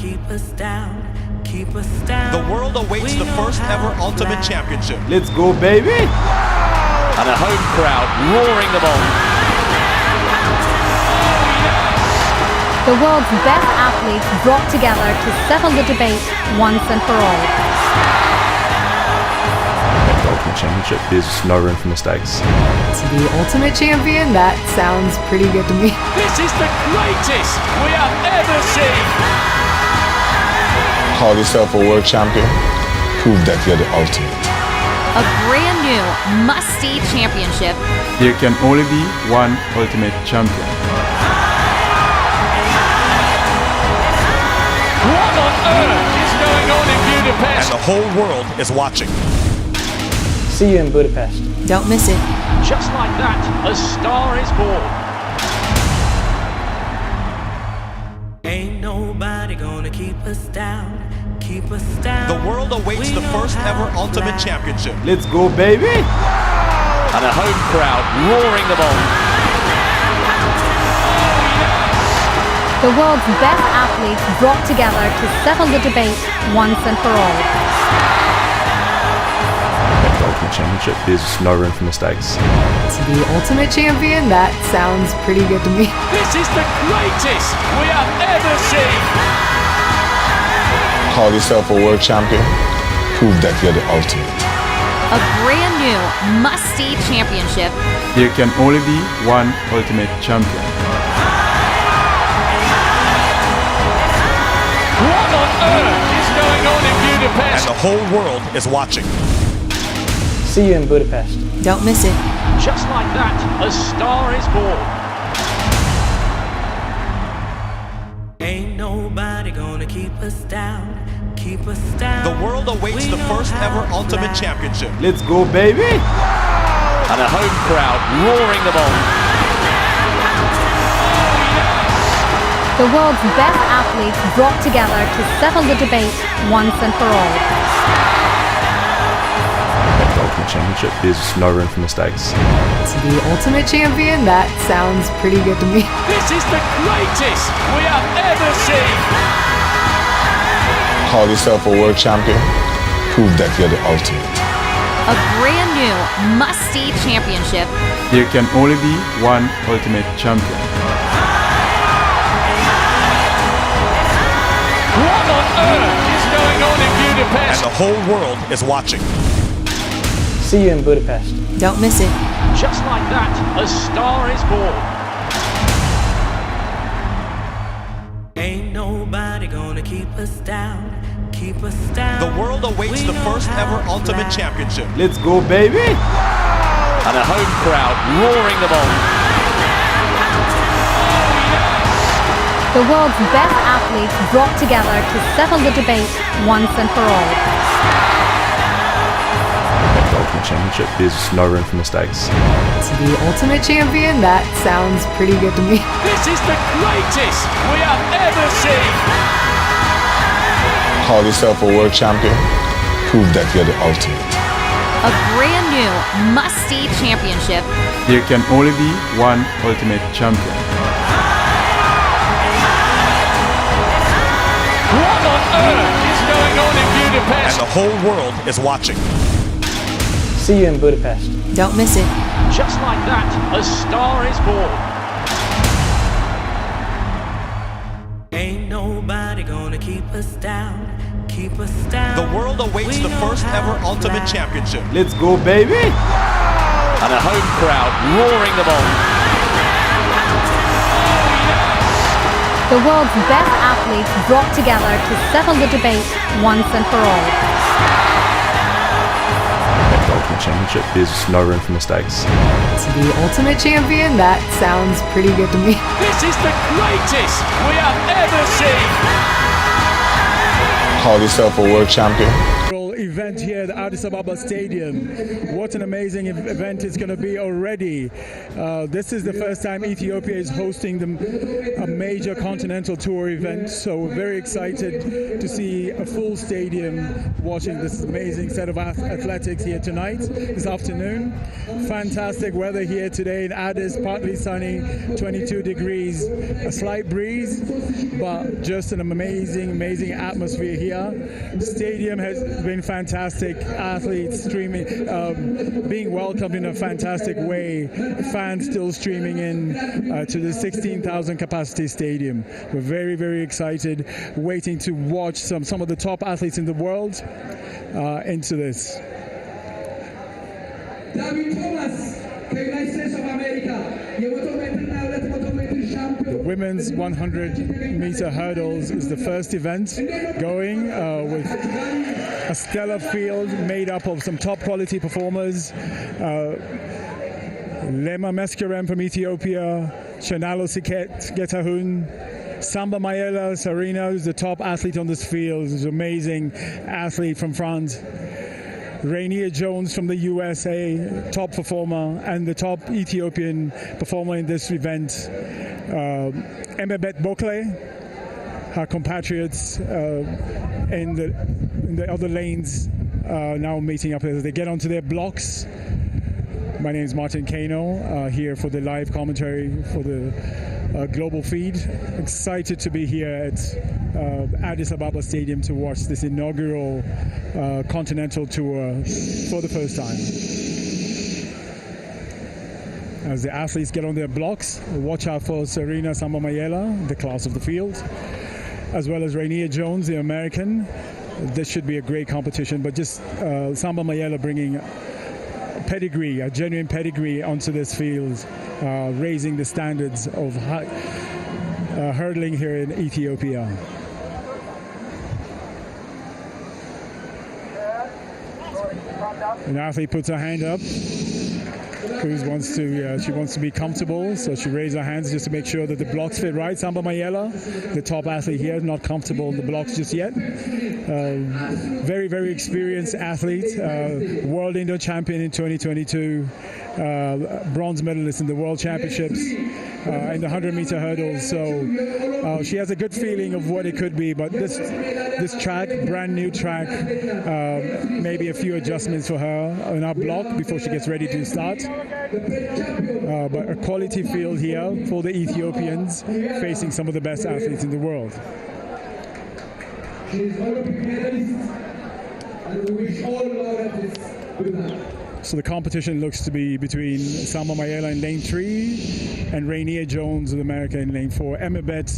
keep us down, keep us down. The world awaits the first ever Ultimate Championship. Let's go, baby! And a home crowd roaring them on. The world's best athletes brought together to settle the debate once and for all. Ultimate Championship, there's no room for mistakes. To be Ultimate Champion, that sounds pretty good to me. This is the greatest we have ever seen. Call yourself a world champion. Prove that you're the ultimate. A brand new must-see championship. There can only be one Ultimate Champion. What on earth is going on in Budapest? And the whole world is watching. See you in Budapest. Don't miss it. Just like that, a star is born. Ain't nobody gonna keep us down, keep us down. The world awaits the first ever Ultimate Championship. Let's go, baby! And a home crowd roaring them on. The world's best athletes brought together to settle the debate once and for all. Ultimate Championship, there's no room for mistakes. To be Ultimate Champion, that sounds pretty good to me. This is the greatest we have ever seen. Call yourself a world champion. Prove that you're the ultimate. A brand new must-see championship. There can only be one Ultimate Champion. What on earth is going on in Budapest? And the whole world is watching. See you in Budapest. Don't miss it. Just like that, a star is born. Ain't nobody gonna keep us down, keep us down. The world awaits the first ever Ultimate Championship. Let's go, baby! And a home crowd roaring them on. The world's best athletes brought together to settle the debate once and for all. Ultimate Championship, there's no room for mistakes. To be Ultimate Champion, that sounds pretty good to me. This is the greatest we have ever seen. Call yourself a world champion. Prove that you're the ultimate. A brand new must-see championship. There can only be one Ultimate Champion. What on earth is going on in Budapest? And the whole world is watching. See you in Budapest. Don't miss it. Just like that, a star is born. Ain't nobody gonna keep us down, keep us down. The world awaits the first ever Ultimate Championship. Let's go, baby! And a home crowd roaring them on. The world's best athletes brought together to settle the debate once and for all. Ultimate Championship, there's no room for mistakes. To be Ultimate Champion, that sounds pretty good to me. This is the greatest we have ever seen. Call yourself a world champion. Prove that you're the ultimate. A brand new must-see championship. There can only be one Ultimate Champion. What on earth is going on in Budapest? And the whole world is watching. See you in Budapest. Don't miss it. Just like that, a star is born. Ain't nobody gonna keep us down, keep us down. The world awaits the first ever Ultimate Championship. Let's go, baby! And a home crowd roaring them on. The world's best athletes brought together to settle the debate once and for all. Ultimate Championship, there's no room for mistakes. To be Ultimate Champion, that sounds pretty good to me. This is the greatest we have ever seen. Call yourself a world champion. event here at the Addis Ababa Stadium. What an amazing event it's going to be already. This is the first time Ethiopia is hosting a major continental tour event, so we're very excited to see a full stadium watching this amazing set of athletics here tonight, this afternoon. Fantastic weather here today in Addis, partly sunny, 22 degrees, a slight breeze, but just an amazing atmosphere here. The stadium has been fantastic, athletes streaming, being welcomed in a fantastic way, fans still streaming in to the 16,000 capacity stadium. We're very excited, waiting to watch some of the top athletes in the world into this. The women's 100-meter hurdles is the first event going with a stellar field made up of some top quality performers. Lema Meskerem from Ethiopia, Shanalo Siket Getahun, Samba Mayela Sarina, who's the top athlete on this field, is an amazing athlete from France. Rainier Jones from the USA, top performer, and the top Ethiopian performer in this event, Emebet Bokle, her compatriots in the other lanes now meeting up as they get onto their blocks. My name is Martin Kano, here for the live commentary for the global feed. Excited to be here at Addis Ababa Stadium to watch this inaugural continental tour for the first time. As the athletes get on their blocks, watch out for Serena Samba Mayela, the class of the field, as well as Rainier Jones, the American. This should be a great competition, but just Samba Mayela bringing pedigree, a genuine pedigree onto this field, raising the standards of hurdling here in Ethiopia. An athlete puts her hand up. She wants to be comfortable, so she raises her hands just to make sure that the blocks fit right. Samba Mayela, the top athlete here, not comfortable in the blocks just yet. Very experienced athlete, world indoor champion in 2022, bronze medalist in the world championships in the 100-meter hurdles. So she has a good feeling of what it could be, but this track, brand new track, maybe a few adjustments for her on our block before she gets ready to start. But a quality field here for the Ethiopians, facing some of the best athletes in the world. So the competition looks to be between Samba Mayela in lane 3 and Rainier Jones of America in lane 4. Emebet,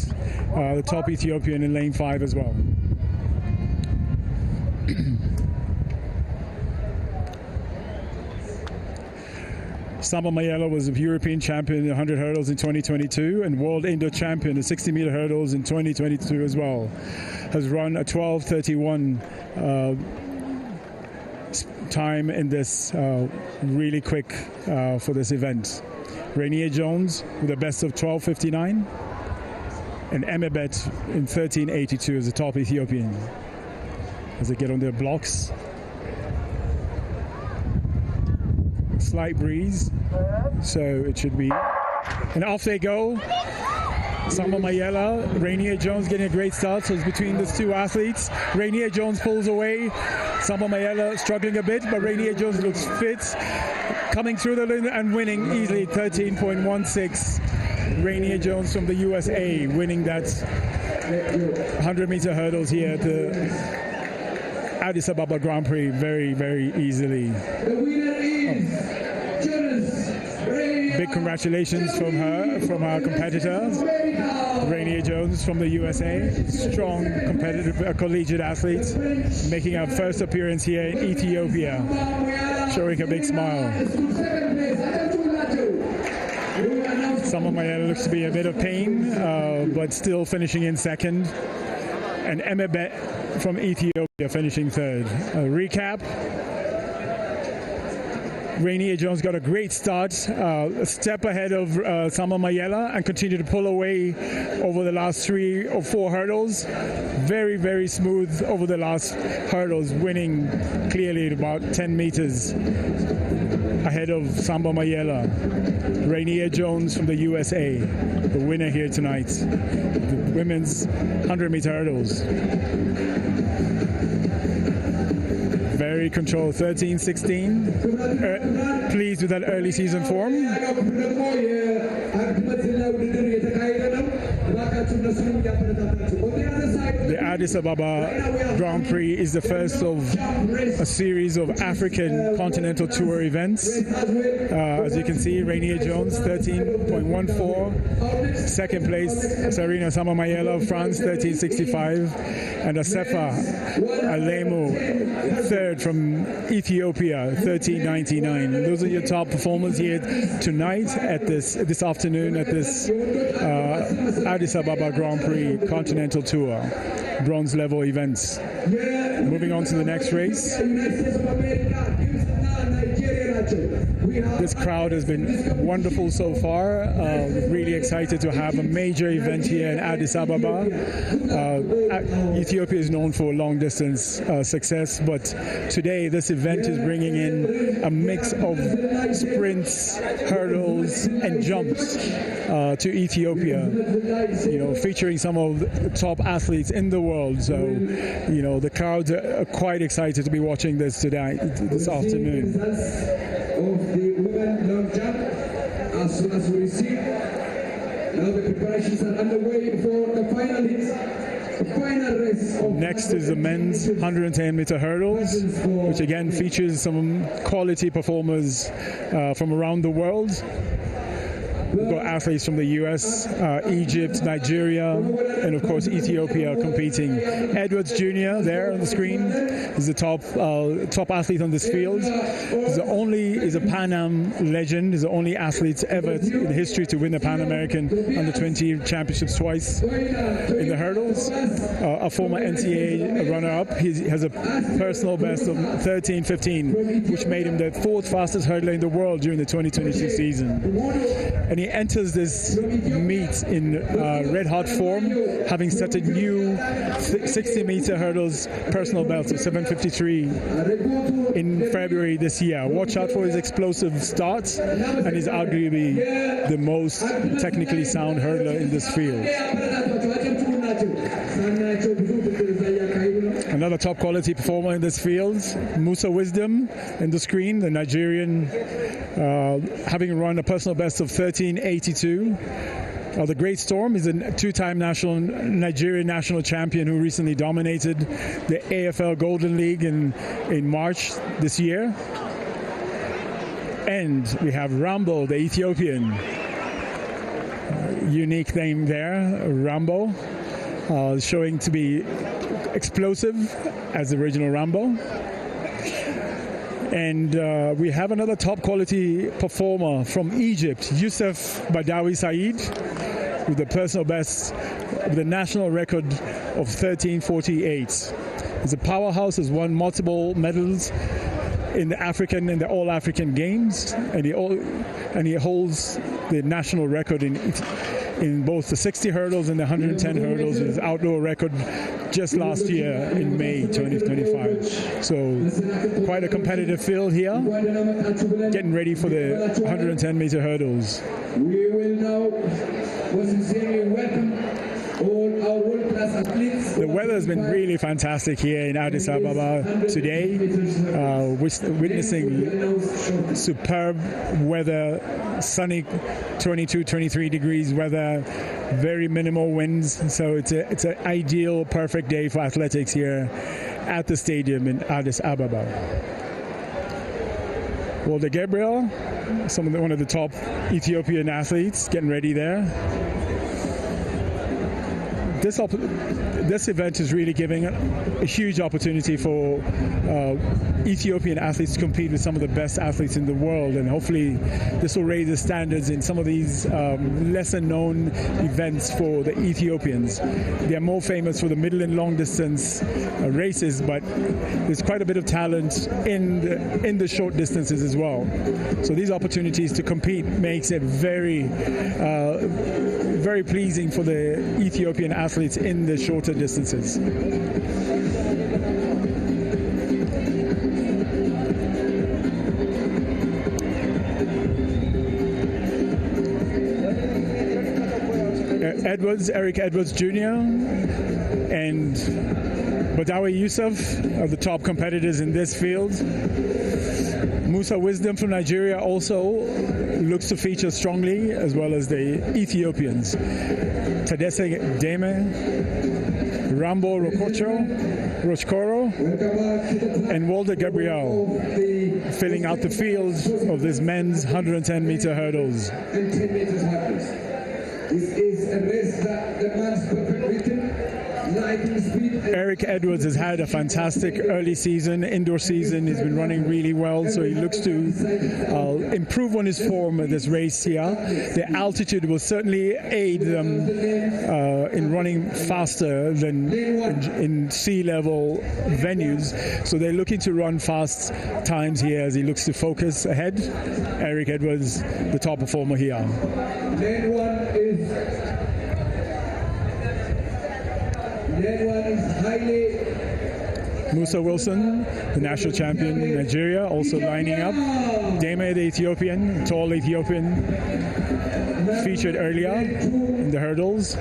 the top Ethiopian, in lane 5 as well. Samba Mayela was a European champion in 100 hurdles in 2022 and world indoor champion in 60-meter hurdles in 2022 as well. Has run a 12:31 time in this really quick for this event. Rainier Jones with a best of 12:59 and Emebet in 13:82 as the top Ethiopian. As they get on their blocks. Slight breeze, so it should be. And off they go. Samba Mayela, Rainier Jones getting a great start. So it's between these two athletes. Rainier Jones pulls away. Samba Mayela struggling a bit, but Rainier Jones looks fit. Coming through the line and winning easily, 13.16. Rainier Jones from the USA winning that 100-meter hurdles here at the Addis Ababa Grand Prix very easily. Big congratulations from our competitor, Rainier Jones from the USA. Strong, competitive, collegiate athlete, making our first appearance here in Ethiopia, showing a big smile. Samba Mayela looks to be a bit of pain, but still finishing in second. And Emebet from Ethiopia finishing third. A recap. Rainier Jones got a great start, a step ahead of Samba Mayela, and continued to pull away over the last 3 or 4 hurdles. Very, very smooth over the last hurdles, winning clearly at about 10 meters ahead of Samba Mayela. Rainier Jones from the USA, the winner here tonight, the women's 100-meter hurdles. Very controlled, 13-16. Pleased with that early season form. The Addis Ababa Grand Prix is the first of a series of African Continental Tour events. As you can see, Rainier Jones, 13.14. Second place, Sarina Samba Mayela of France, 13.65. And Asefa Alemu, third from Ethiopia, 13.99. Those are your top performers here tonight at this afternoon at this Addis Ababa Grand Prix Continental Tour, bronze level events. Moving on to the next race. This crowd has been wonderful so far. Really excited to have a major event here in Addis Ababa. Ethiopia is known for long distance success, but today this event is bringing in a mix of sprints, hurdles, and jumps to Ethiopia. Featuring some of the top athletes in the world. So, the crowds are quite excited to be watching this today, this afternoon. Of the women long jump as soon as we receive. Now the preparations are underway for the final hits, the final race. Next is the men's 110-meter hurdles, which again features some quality performers from around the world. We've got athletes from the US, Egypt, Nigeria, and of course Ethiopia competing. Edwards Jr. there on the screen is the top athlete on this field. He's a Pan Am legend. He's the only athlete ever in history to win the Pan American Under-20 championships twice in the hurdles. A former NCAA runner-up. He has a personal best of 13:15, which made him the 4th fastest hurdler in the world during the 2022 season. And he enters this meet in red hot form, having set a new 60-meter hurdles personal best of 7:53 in February this year. Watch out for his explosive start, and he's arguably the most technically sound hurdler in this field. Another top quality performer in this field, Musa Wisdom in the screen, the Nigerian, having run a personal best of 13:82. The Great Storm is a 2-time Nigerian national champion who recently dominated the AFL Golden League in March this year. And we have Rambo, the Ethiopian. Unique name there, Rambo, showing to be explosive as the original Rambo. And we have another top quality performer from Egypt, Youssef Badawi Said, with the personal best, with a national record of 13:48. He's a powerhouse, has won multiple medals in the All-African Games, and he holds the national record in both the 60 hurdles and the 110 hurdles, with his outdoor record just last year in May 2025. So quite a competitive field here, getting ready for the 110-meter hurdles. We will now sincerely welcome all our world-class athletes. The weather has been really fantastic here in Addis Ababa today. Witnessing superb weather, sunny 22, 23 degrees weather, very minimal winds. So it's an ideal, perfect day for athletics here at the stadium in Addis Ababa. Walter Gabriel, one of the top Ethiopian athletes, getting ready there. this event is really giving a huge opportunity for Ethiopian athletes to compete with some of the best athletes in the world, and hopefully this will raise the standards in some of these lesser known events for the Ethiopians. They are more famous for the middle and long distance races, but there's quite a bit of talent in the short distances as well. So these opportunities to compete makes it very very pleasing for the Ethiopian athletes in the shorter distances. Eric Edwards Jr. and Badawi Yusuf are the top competitors in this field. Musa Wisdom from Nigeria also looks to feature strongly, as well as the Ethiopians. Tadesse Deme, Rambo Rochkoro, and Walter Gabriel filling out the field of this men's 110-meter hurdles. And 10 meters hurdles. This is a race that demands perfect rhythm, lightning speed. Eric Edwards has had a fantastic early season, indoor season. He's been running really well, so he looks to improve on his form at this race here. The altitude will certainly aid them in running faster than in sea level venues. So they're looking to run fast times here as he looks to focus ahead. Eric Edwards, the top performer here. Lane one is highly. Musa Wilson, the national champion in Nigeria, also lining up. Deme, the Ethiopian, tall Ethiopian, featured earlier in the hurdles.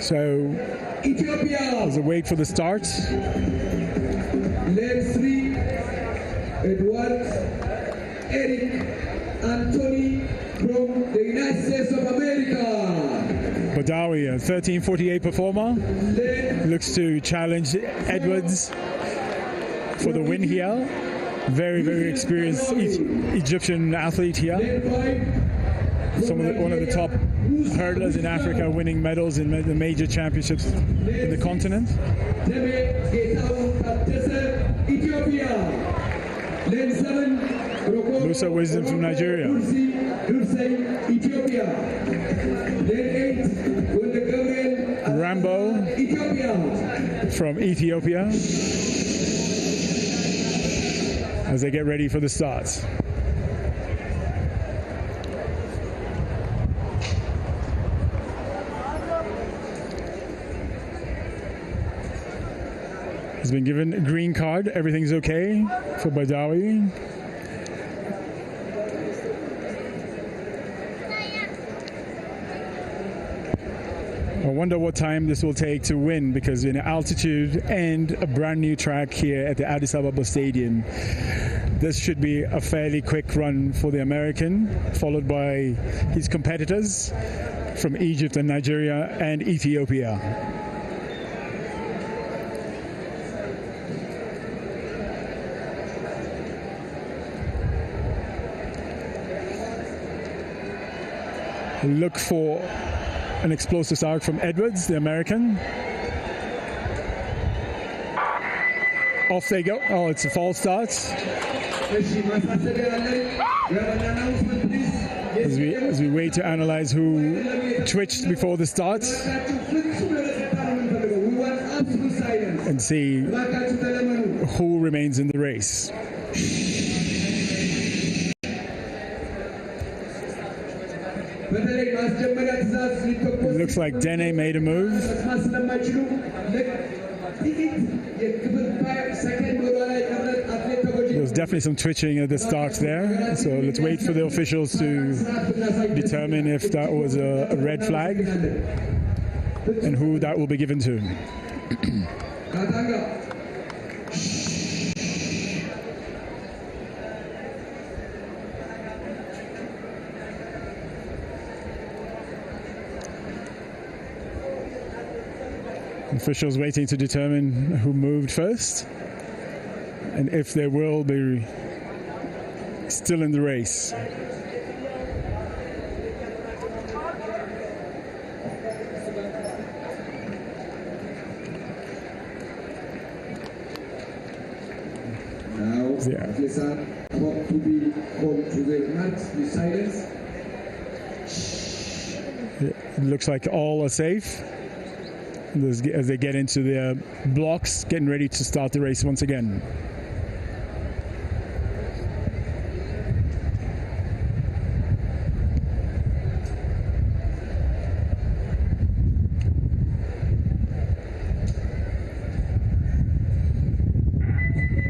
So, there's a wait for the start. Lane 3, Edwards, Eric Anthony from the United States of America. Badawi, a 13:48 performer, looks to challenge Edwards for the win here. Very, very experienced Egyptian athlete here. One of the top hurdlers in Africa, winning medals in the major championships in the continent. Lane 7, Musa Wisdom from Nigeria. Ethiopia. Lane 8, Rambo Ethiopia. from Ethiopia as they get ready for the start. He's been given a green card. Everything's okay for Badawi. I wonder what time this will take to win, because in altitude and a brand new track here at the Addis Ababa Stadium, this should be a fairly quick run for the American, followed by his competitors from Egypt and Nigeria and Ethiopia. Look for an explosive start from Edwards, the American. Off they go. Oh, it's a false start. As we wait to analyze who twitched before the start and see who remains in the race. It looks like Dene made a move. There was definitely some twitching at the start there, so let's wait for the officials to determine if that was a red flag and who that will be given to. Officials waiting to determine who moved first and if they will be still in the race. Yeah. It looks like all are safe as they get into their blocks, getting ready to start the race once again.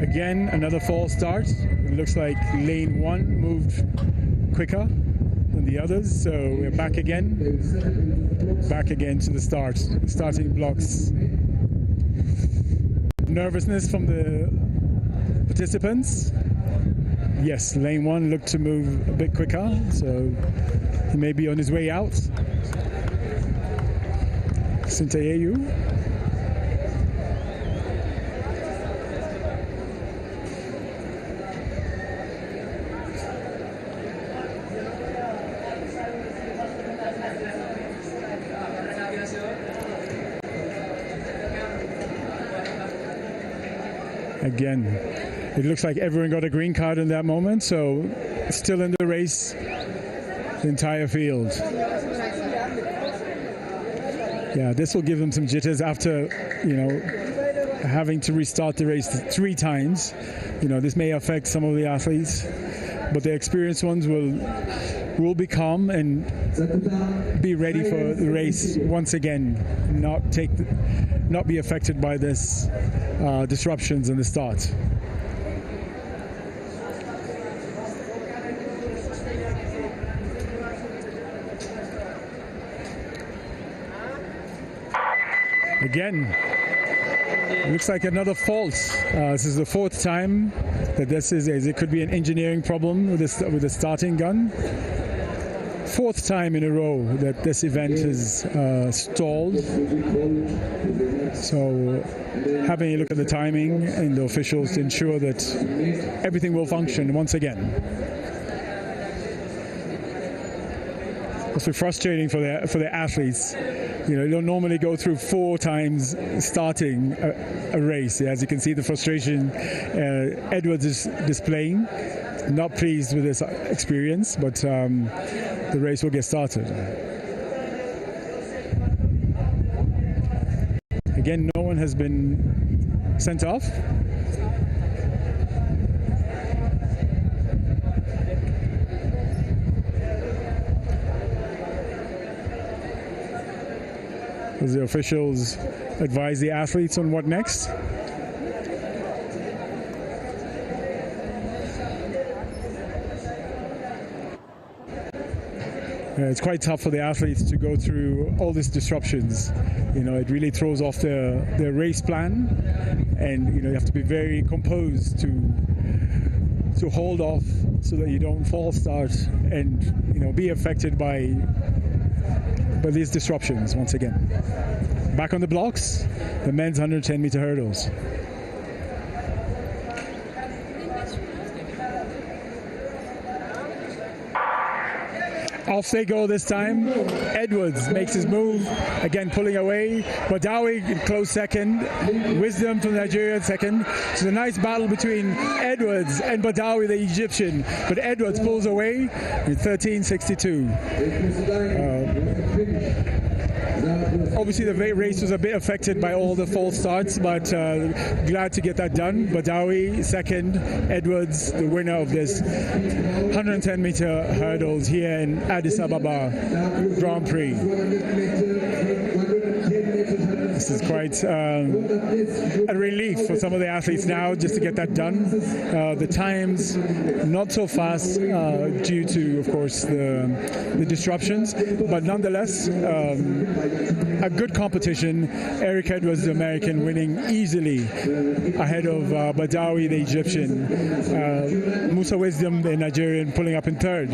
Again, another false start. It looks like lane 1 moved quicker than the others, so we're back again to the starting blocks. Nervousness from the participants. Yes, lane 1 looked to move a bit quicker, so he may be on his way out. Sintayeyu. Again, it looks like everyone got a green card in that moment, so still in the race, the entire field. Yeah, this will give them some jitters after, having to restart the race 3 times. This may affect some of the athletes, but the experienced ones will be calm and be ready for the race once again, not be affected by this disruptions in the start. Again, looks like another fault. This is the 4th time that it could be an engineering problem with the starting gun. 4th time in a row that this event is stalled. So having a look at the timing and the officials to ensure that everything will function once again. Also frustrating for the athletes. You don't normally go through 4 times starting a race. As you can see, the frustration Edwards is displaying. Not pleased with this experience, but the race will get started. Again, no one has been sent off. As the officials advise the athletes on what next. It's quite tough for the athletes to go through all these disruptions. It really throws off their race plan, and you have to be very composed to hold off so that you don't false start and be affected by these disruptions once again. Back on the blocks, the men's 110-meter hurdles. Off they go this time. Edwards makes his move, again pulling away. Badawi in close second. Wisdom from Nigeria second. It's a nice battle between Edwards and Badawi, the Egyptian. But Edwards pulls away in 13:62. Obviously the race was a bit affected by all the false starts, but glad to get that done. Badawi second, Edwards the winner of this 110-meter hurdles here in Addis Ababa Grand Prix. This is quite a relief for some of the athletes now just to get that done. The times not so fast due to, of course, the disruptions, but nonetheless a good competition. Eric Edwards, the American, winning easily ahead of Badawi, the Egyptian. Musa Wisdom, the Nigerian, pulling up in 3rd.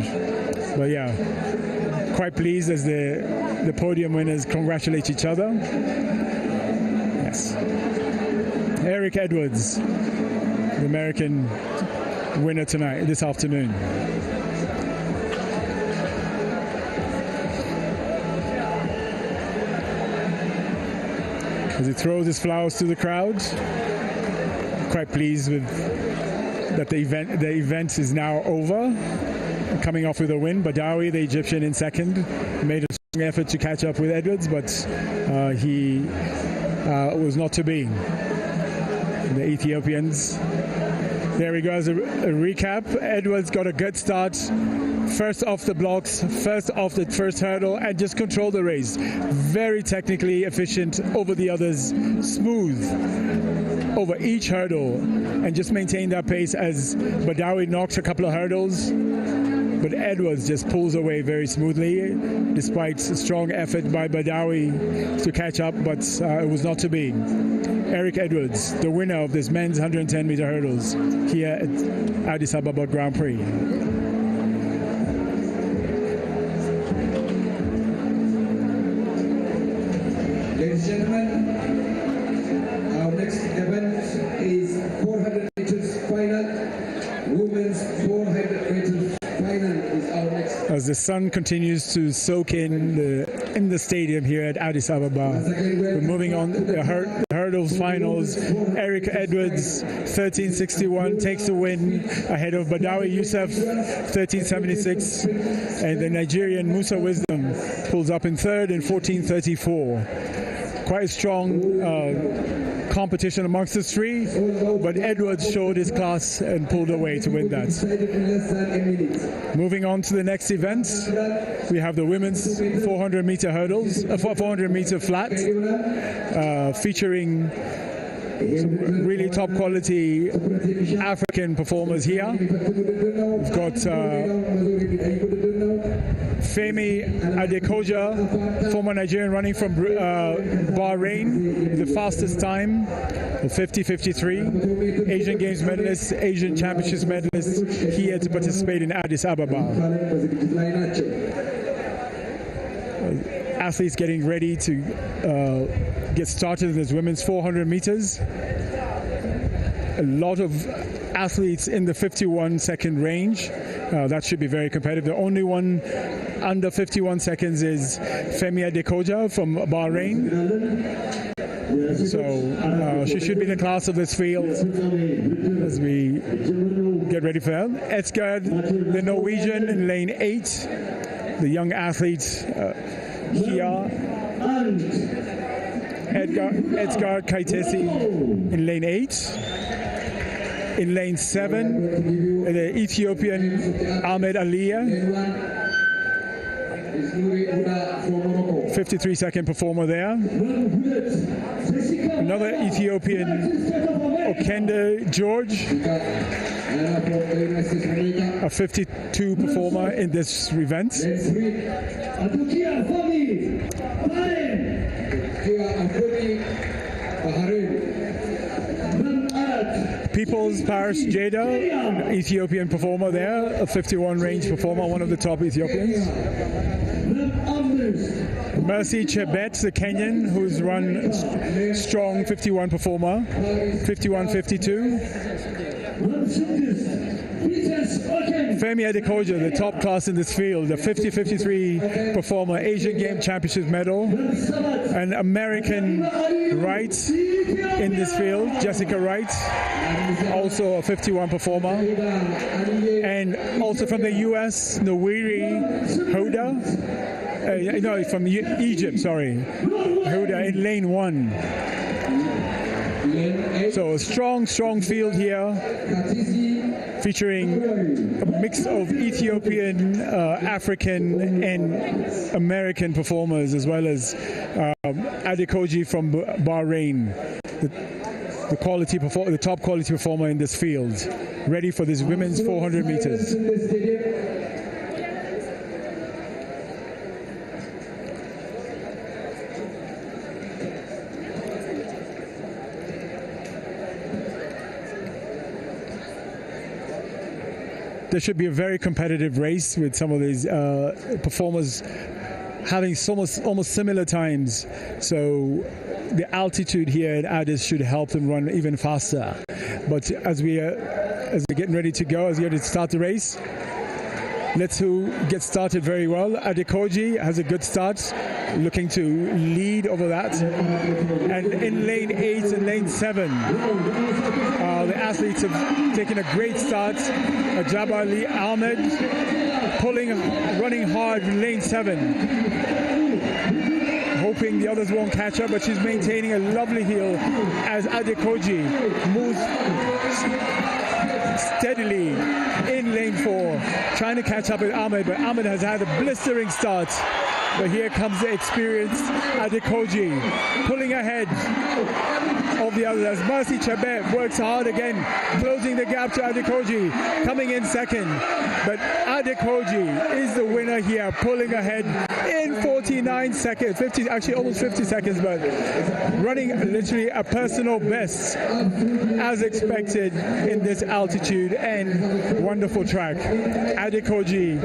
But yeah, quite pleased as the podium winners congratulate each other. Yes. Eric Edwards, the American winner this afternoon. As he throws his flowers to the crowd, quite pleased with that the event is now over. Coming off with a win, Badawi, the Egyptian, in second, made a strong effort to catch up with Edwards, but he was not to be. The Ethiopians. There we go, as a recap. Edwards got a good start. First off the blocks, first off the first hurdle, and just controlled the race. Very technically efficient over the others, smooth over each hurdle, and just maintained that pace as Badawi knocks a couple of hurdles. But Edwards just pulls away very smoothly, despite a strong effort by Badawi to catch up, but it was not to be. Eric Edwards, the winner of this men's 110-meter hurdles here at Addis Ababa Grand Prix. Ladies and gentlemen, our next event is 400 meters final. Women's 400 meters final is our next. As the sun continues to soak in the stadium here at Addis Ababa, we're moving on the hurdles finals. Eric Edwards, 13.61, takes the win ahead of Badawi Youssef, 13.76, and the Nigerian Musa Wisdom pulls up in third in 14.34. Quite a strong competition amongst the three, but Edwards showed his class and pulled away to win that. Moving on to the next event, we have the women's 400-meter hurdles, 400-meter flat, featuring some really top quality African performers here. We've got Femi Adekoja, former Nigerian, running from Bahrain, the fastest time, 50.53. Asian Games medalist, Asian Championships medalist, here to participate in Addis Ababa. Athletes getting ready to get started in this women's 400 meters. A lot of athletes in the 51-second range. That should be very competitive. The only one under 51 seconds is Femi Adekoja from Bahrain. So she should be the class of this field as we get ready for that. Edsgaard, the Norwegian, in lane 8. The young athlete here. Edsgaard Kaitesi in lane 8. In lane 7, the Ethiopian Ahmed Aliyah, 53-second performer there. Another Ethiopian, Okende George, a 52 performer in this event. People's Paris Jada, an Ethiopian performer there, a 51 range performer, one of the top Ethiopians. Mercy Chebet, the Kenyan, who's run strong 51 performer, 51.52. Femi Adekoja, the top class in this field, a 50.53 performer, Asian Game Championship medal. An American Wright in this field, Jessica Wright, also a 51 performer. And also from the US, Nawiri Hoda, no, from Egypt, sorry, Hoda in lane 1. So a strong field here, featuring a mix of Ethiopian, African, and American performers, as well as Adekoji from Bahrain, the top quality performer in this field, ready for this women's 400 meters. There should be a very competitive race with some of these performers having almost similar times. So the altitude here at Addis should help them run even faster. But as we're getting ready to go, as we're going to start the race, Let's who get started very well. Adekoji has a good start, looking to lead over that. And in lane 8 and lane 7, the athletes have taken a great start. Jabali Ahmed running hard in lane 7. Hoping the others won't catch up, but she's maintaining a lovely heel as Adekoji moves steadily in lane 4, trying to catch up with Ahmed, but Ahmed has had a blistering start. But here comes the experienced Adekoji pulling ahead of the others as Mercy Chebet works hard again, closing the gap to Adekoji, coming in second. But Adekoji is the winner here, pulling ahead in 49 seconds, almost 50 seconds, but running literally a personal best as expected in this altitude and wonderful track. Adekoji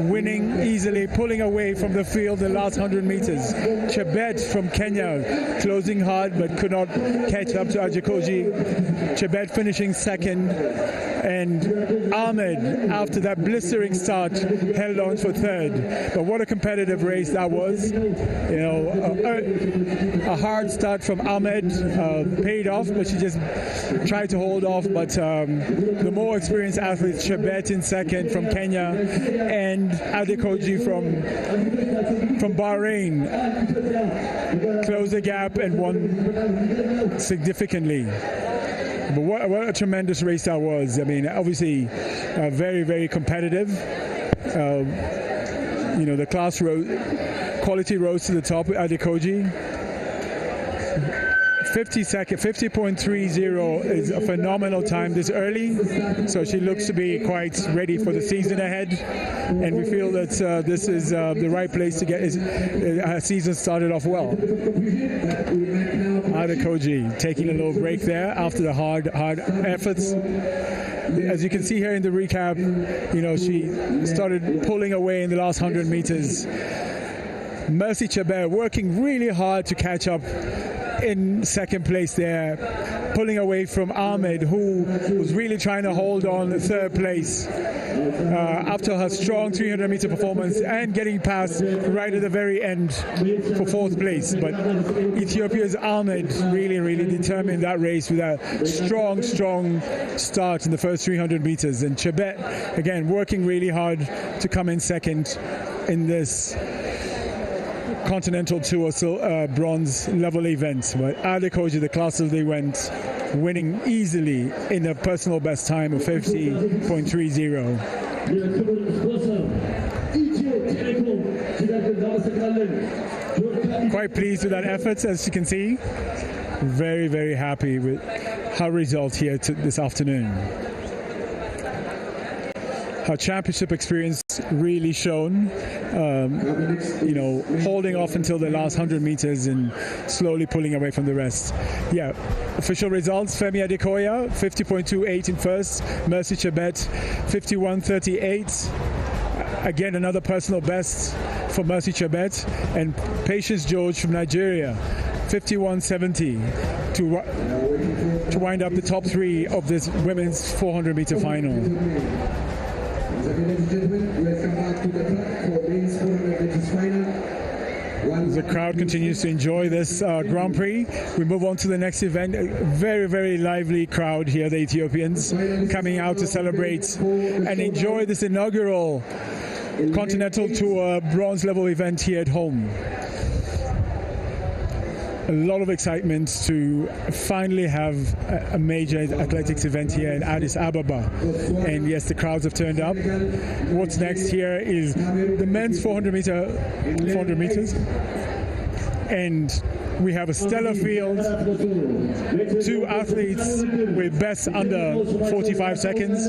winning easily, pulling away from the field the last 100 meters. Chebet from Kenya closing hard but could not catch up to Adekoji. Chebet finishing second, and Ahmed, after that blistering start, held on for third. But what a competitive race that was. You know, a hard start from Ahmed paid off, but she just tried to hold off. But the more experienced athletes, Chebet in second from Kenya, and Adekoji from Bahrain, closed the gap and won significantly. But what a tremendous race that was. I mean, obviously, very, very competitive. You know, the class quality rose to the top with Adekoji. 50.30 is a phenomenal time this early, so she looks to be quite ready for the season ahead, and we feel that this is the right place to get her season started off well. Adekoji taking a little break there after the hard efforts. As you can see here in the recap, you know, she started pulling away in the last 100 meters. Mercy Chebet working really hard to catch up in second place there, pulling away from Ahmed, who was really trying to hold on to third place after her strong 300-meter performance and getting past right at the very end for fourth place. But Ethiopia's Ahmed really determined that race with a strong start in the first 300 meters. And Chebet, again, working really hard to come in second in this Continental Tour bronze level event. But Adekoji, the class of the event, winning easily in a personal best time of 50.30. Quite pleased with that effort, as you can see. Very happy with her result here this afternoon. Her championship experience really shown, you know, holding off until the last 100 meters and slowly pulling away from the rest. Yeah, official results: Femi Adekoya 50.28 in first, Mercy Chebet 51.38. Again, another personal best for Mercy Chebet, and Patience George from Nigeria 51.70 to wind up the top three of this women's 400-meter final. Ladies and gentlemen, welcome back to the track for men's 400 meters final. The crowd continues to enjoy this Grand Prix. We move on to the next event. A very lively crowd here, the Ethiopians, coming out to celebrate and enjoy this inaugural Continental Tour bronze level event here at home. A lot of excitement to finally have a major athletics event here in Addis Ababa. And yes, the crowds have turned up. What's next here is the men's 400 meters. And we have a stellar field, 2 athletes with best under 45 seconds.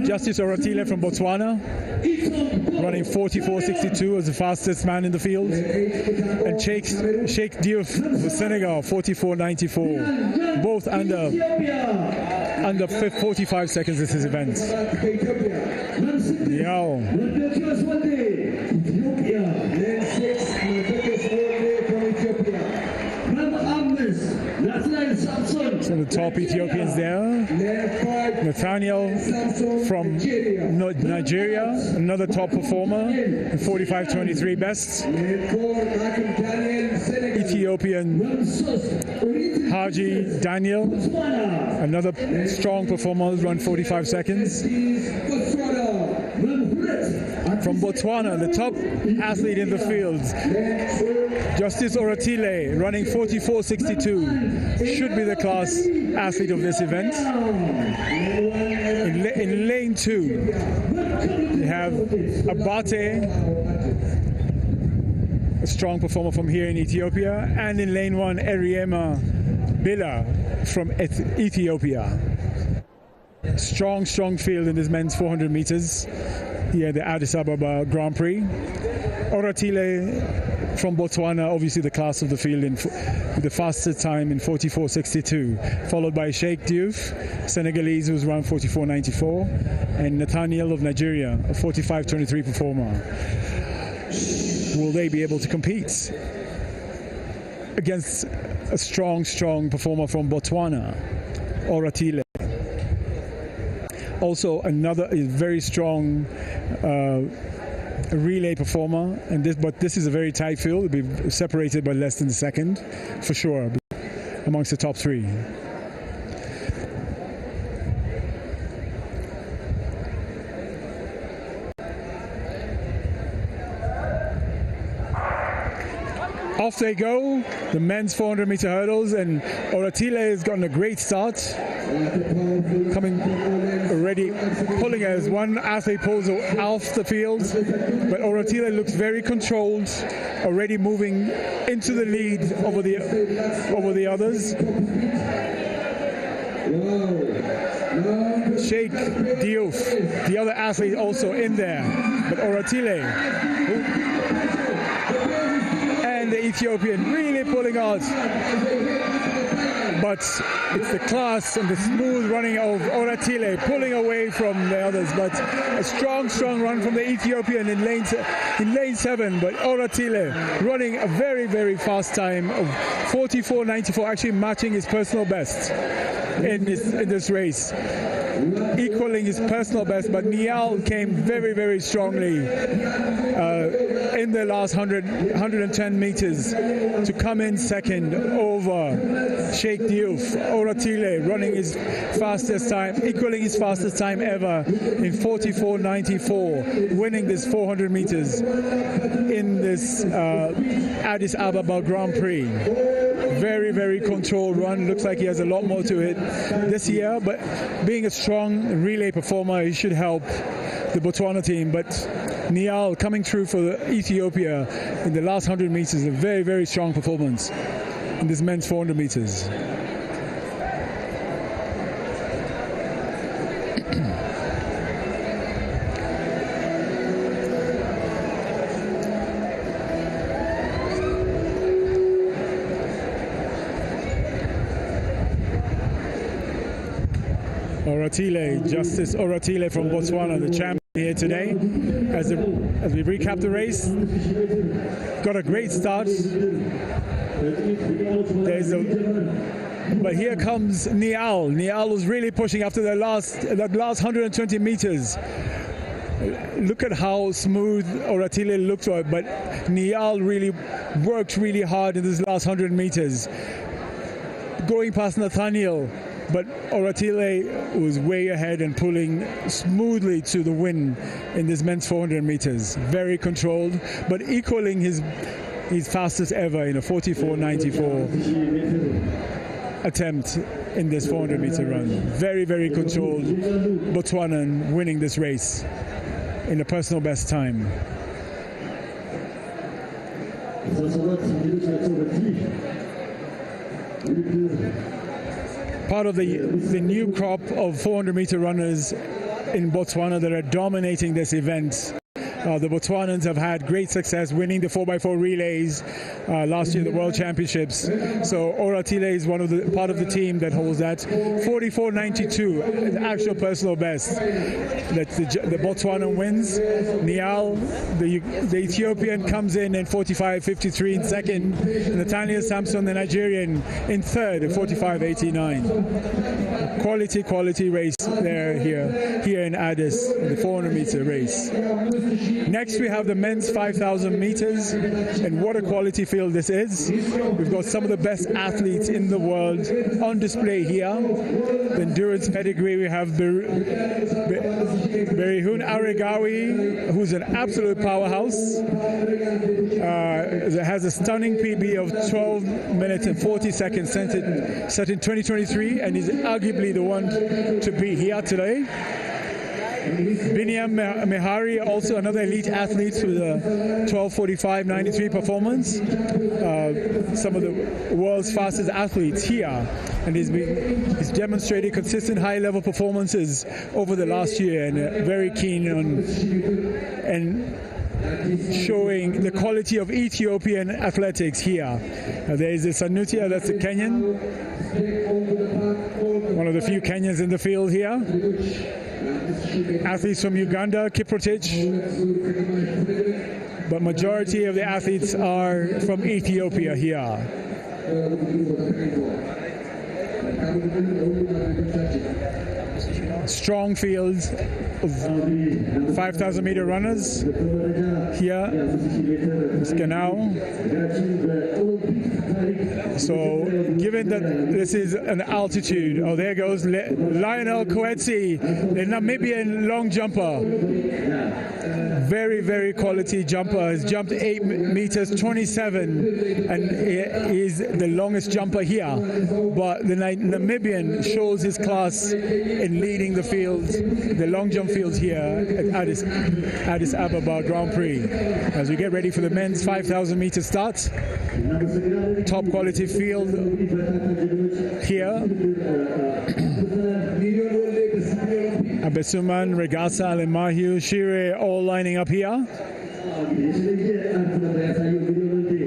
Justice Oratile from Botswana, running 44.62 as the fastest man in the field, and Sheikh Diouf of Senegal, 44.94, both under 45 seconds at this event. So the top Ethiopians there. Nathaniel from Nigeria, another top performer in 45.23 best. Ethiopian Haji Daniel, another strong performer, run 45 seconds. From Botswana, the top athlete in the field, Justice Oratile, running 44.62, should be the class athlete of this event. In lane 2, we have Abate, a strong performer from here in Ethiopia, and in lane 1, Eriema Bila from Ethiopia. Strong field in this men's 400 meters here at the Addis Ababa Grand Prix. Oratile from Botswana, obviously the class of the field with the fastest time in 44.62, followed by Sheikh Diouf, Senegalese, who's around 44.94, and Nathaniel of Nigeria, a 45.23 performer. Will they be able to compete against a strong performer from Botswana, Oratile? Also another very strong relay performer, but this is a very tight field. It'll be separated by less than a second for sure amongst the top 3. Off they go, the men's 400-meter hurdles, and Oratile has gotten a great start. Coming already, pulling as one athlete pulls off the field, but Oratile looks very controlled, already moving into the lead over the others. Sheikh Diouf, the other athlete, also in there, but Oratile and the Ethiopian really pulling out. But it's the class and the smooth running of Oratile pulling away from the others. But a strong run from the Ethiopian in lane 7. But Oratile running a very fast time of 44.94, actually matching his personal best in this race, equaling his personal best. But Nial came very strongly in the last 110 meters to come in second over Sheikh Diouf. Oratile running his fastest time, equaling his fastest time ever in 44.94, winning this 400 meters in this Addis Ababa Grand Prix. Very controlled run. Looks like he has a lot more to it this year, but being a strong relay performer, he should help the Botswana team. But Nial coming through for Ethiopia in the last 100 meters, a very strong performance in this men's 400 meters. Oratile, Justice Oratile from Botswana, the champion here today. As we recap the race, got a great start. But here comes Nial. Nial was really pushing after that last 120 meters. Look at how smooth Oratile looked for it, but Nial really worked really hard in this last 100 meters, going past Nathaniel. But Oratile was way ahead and pulling smoothly to the win in this men's 400 meters. Very controlled, but equaling his fastest ever in a 44.94 attempt in this 400 meter run. Very controlled Botswanan winning this race in a personal best time. Part of the new crop of 400 meter runners in Botswana that are dominating this event The Botswanans have had great success winning the 4x4 relays last year, the World Championships. So Oratile is part of the team that holds that. 44.92, the actual personal best. That's the Botswanan wins. Niall, the Ethiopian, comes in 45.53 in second. And Nathaniel Samson, the Nigerian, in third at 45.89. Quality race here in Addis, the 400-meter race. Next, we have the men's 5,000 meters, and what a quality field this is. We've got some of the best athletes in the world on display here. The endurance pedigree, we have Berihun Aregawi, who's an absolute powerhouse. Has a stunning PB of 12 minutes and 40 seconds set in 2023, and is arguably the one to be here today. Biniam Mehari, also another elite athlete with a 12:45.93 performance. Some of the world's fastest athletes here, and he's demonstrated consistent high-level performances over the last year, and very keen on showing the quality of Ethiopian athletics here. There is a Sanutia, that's a Kenyan, one of the few Kenyans in the field here. Athletes from Uganda, Kiprotich, but majority of the athletes are from Ethiopia here. Strong field of 5,000 meter runners here in Skanau. So given that this is an altitude, oh, there goes Lionel Coetzee, the Namibian long jumper. Very quality jumper. Has jumped 8 meters 27 and is the longest jumper here. But the Namibian shows his class in leading the fields, the long jump fields here at Addis Ababa Grand Prix. As we get ready for the men's 5,000 meter start, top quality field here. Abesuman, Regasa, Lemahiu, Shire, all lining up here,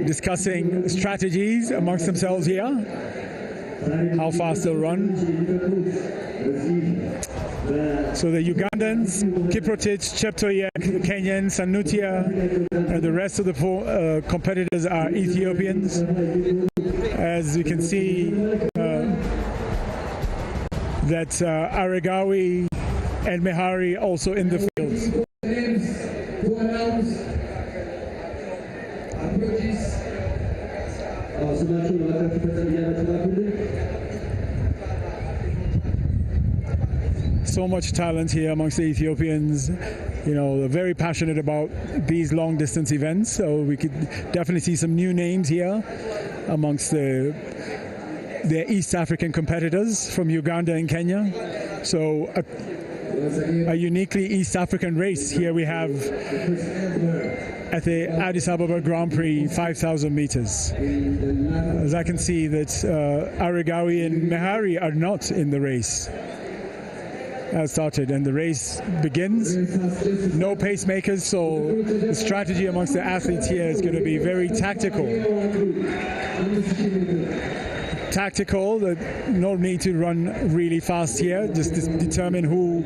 discussing strategies amongst themselves here, how fast they'll run. So the Ugandans, Kiprotich, Cheptoyek, the Kenyans, Sanutia, and the rest of the competitors are Ethiopians. As you can see, that Aregawi and Mehari also in the field. So much talent here amongst the Ethiopians. You know, they're very passionate about these long distance events. So we could definitely see some new names here amongst the East African competitors from Uganda and Kenya. So a uniquely East African race here we have at the Addis Ababa Grand Prix 5,000 meters. As I can see that Aregawi and Mehari are not in the race. Has started and the race begins. No pacemakers, so the strategy amongst the athletes here is going to be very tactical. That no need to run really fast here, just determine who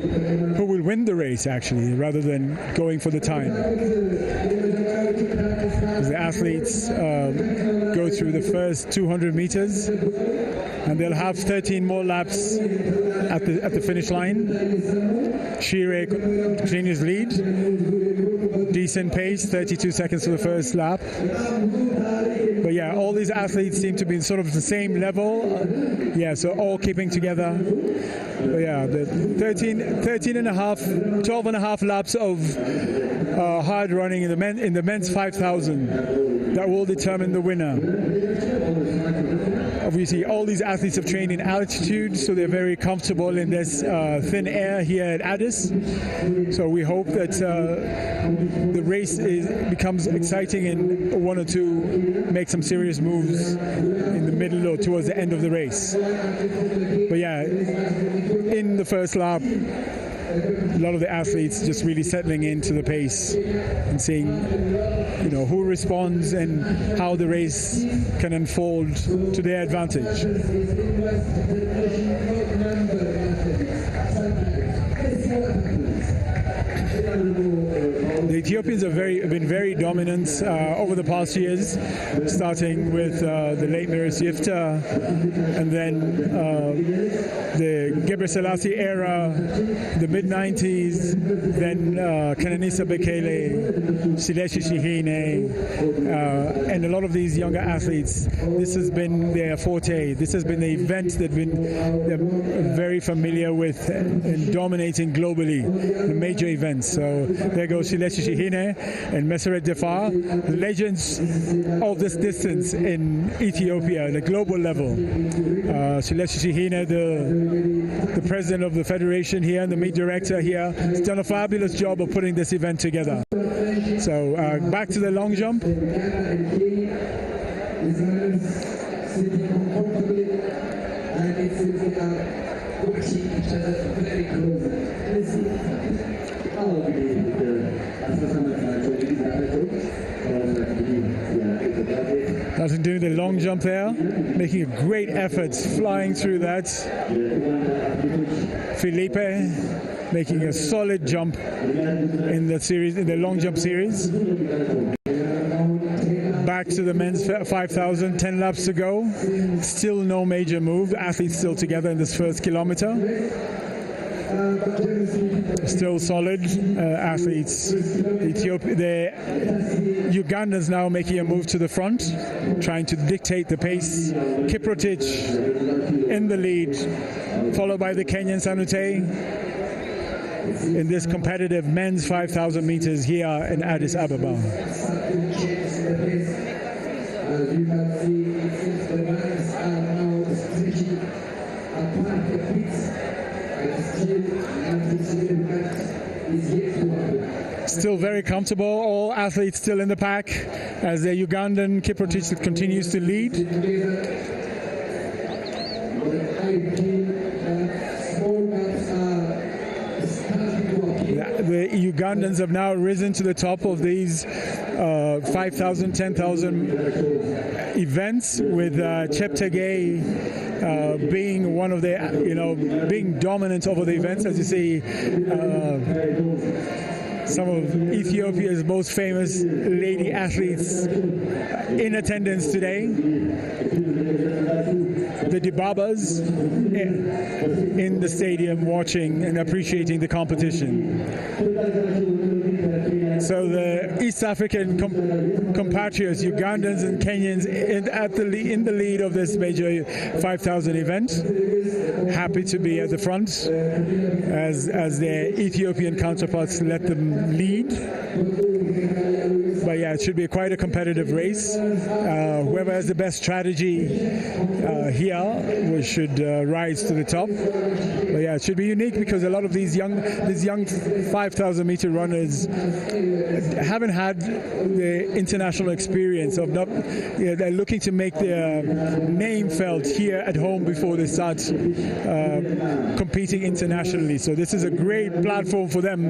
will win the race actually, rather than going for the time. The athletes go through the first 200 meters and they'll have 13 more laps at the finish line. Shire continues lead, decent pace, 32 seconds for the first lap. But yeah, all these athletes seem to be in sort of the same level. Yeah, so all keeping together. But yeah, the 12 and a half laps of hard running in the men's 5,000 that will determine the winner. Obviously, all these athletes have trained in altitude, so they're very comfortable in this thin air here at Addis. So we hope that the race becomes exciting and one or two make some serious moves in the middle or towards the end of the race. But yeah, in the first lap, a lot of the athletes just really settling into the pace and seeing, who responds and how the race can unfold to their advantage. The Ethiopians have been very dominant over the past years, starting with the late Miris Yifta, and then the Gebre Selassie era, the mid-90s, then Kenenisa Bekele, Shileshi Shihine, and a lot of these younger athletes. This has been their forte. This has been the event that they're very familiar with and dominating globally, the major events. So there goes Shileshi Shihine and Meseret Defar, the legends of this distance in Ethiopia, the global level. Shileshi Shihine, the president of the federation here and the meet director here, has done a fabulous job of putting this event together. So back to the long jump. Doesn't do the long jump there, making a great effort flying through that. Felipe making a solid jump in the series, in the long jump series. Back to the men's 5,000, 10 laps to go. Still no major move. The athletes still together in this first kilometer. Still solid athletes. The Ugandans now making a move to the front, trying to dictate the pace. Kiprotich in the lead, followed by the Kenyan Sanute in this competitive men's 5,000 meters here in Addis Ababa. As you can see, since the lines are now stretching apart the pits, still very comfortable. All athletes still in the pack as the Ugandan Kiprotich continues to lead. The Ugandans have now risen to the top of these 5,000, 10,000 events, with Cheptegei being one of the, being dominant over the events. As you see, some of Ethiopia's most famous lady athletes in attendance today. The Dibabas in the stadium watching and appreciating the competition. So the East African compatriots, Ugandans and Kenyans, in the lead of this major 5,000 event. Happy to be at the front as their Ethiopian counterparts let them lead. But yeah, it should be quite a competitive race. Whoever has the best strategy here should rise to the top. But yeah, it should be unique because a lot of these young 5,000 meter runners haven't had the international experience of not. They're looking to make their name felt here at home before they start competing internationally. So this is a great platform for them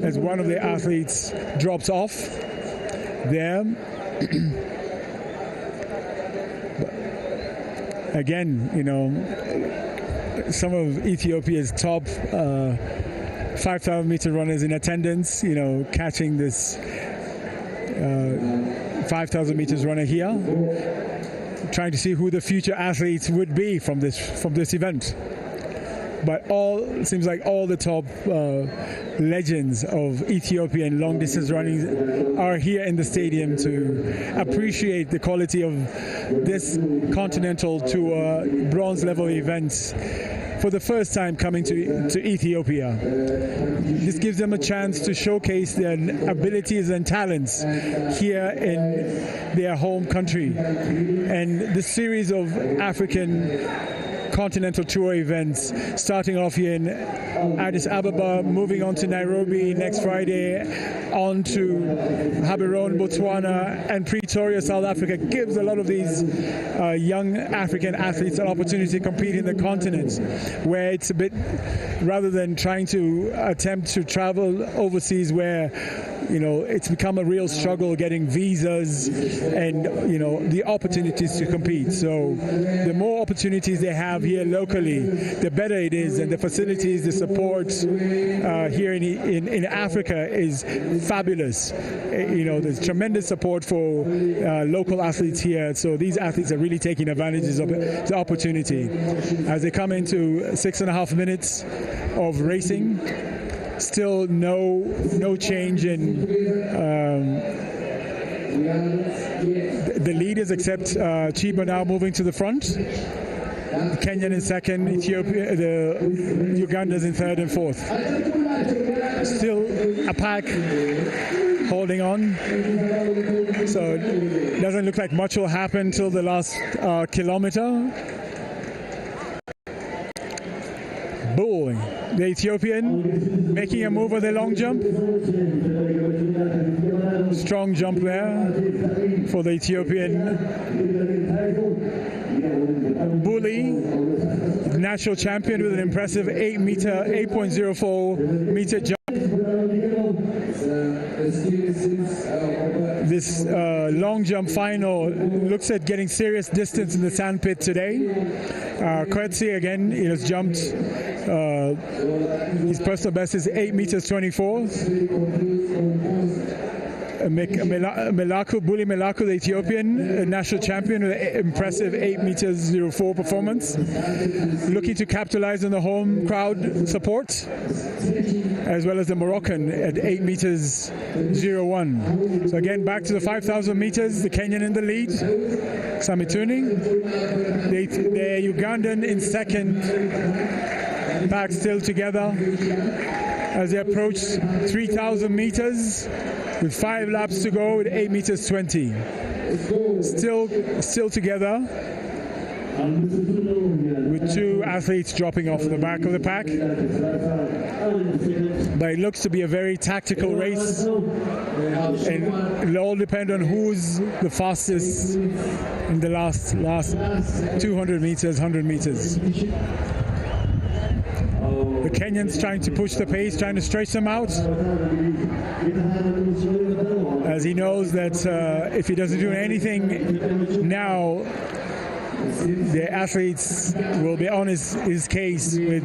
as one of the athletes drops off there. Again, some of Ethiopia's top 5,000 meter runners in attendance, catching this 5,000 meters runner here, trying to see who the future athletes would be from this event. But it seems like all the top legends of Ethiopian long distance running are here in the stadium to appreciate the quality of this continental tour bronze level events for the first time coming to Ethiopia. This gives them a chance to showcase their abilities and talents here in their home country. And the series of African continental tour events, starting off here in Addis Ababa, moving on to Nairobi next Friday, on to Gaborone, Botswana, and Pretoria, South Africa, gives a lot of these young African athletes an opportunity to compete in the continent, where it's a bit, rather than trying to attempt to travel overseas, where it's become a real struggle getting visas and the opportunities to compete. So the more opportunities they have here locally, the better it is, and the facilities, the support here in Africa is fabulous. There's tremendous support for local athletes here, so these athletes are really taking advantage of the opportunity. As they come into 6.5 minutes of racing, still no change in the leaders, except Chiba now moving to the front. Kenyan in second, Ethiopia, the Ugandans in third and fourth. Still a pack holding on. So it doesn't look like much will happen till the last kilometer. Boy, the Ethiopian making a move with the long jump. Strong jump there for the Ethiopian. Bully, national champion with an impressive 8.04 meter jump. This long jump final looks at getting serious distance in the sandpit today. Coetzee again, he has jumped. His personal best is 8 meters 24. Bully Melaku, the Ethiopian national champion, with an impressive 8 meters 04 performance. Looking to capitalize on the home crowd support, as well as the Moroccan at 8 meters 01. So again, back to the 5,000 meters, the Kenyan in the lead, Samituni. The Ugandan in second, back still together as they approach 3,000 meters. With 5 laps to go, with 8 meters 20. Still together, with 2 athletes dropping off the back of the pack. But it looks to be a very tactical race, and it'll all depend on who's the fastest in the last 200 meters, 100 meters. The Kenyans trying to push the pace, trying to stretch them out, as he knows that if he doesn't do anything now, the athletes will be on his case with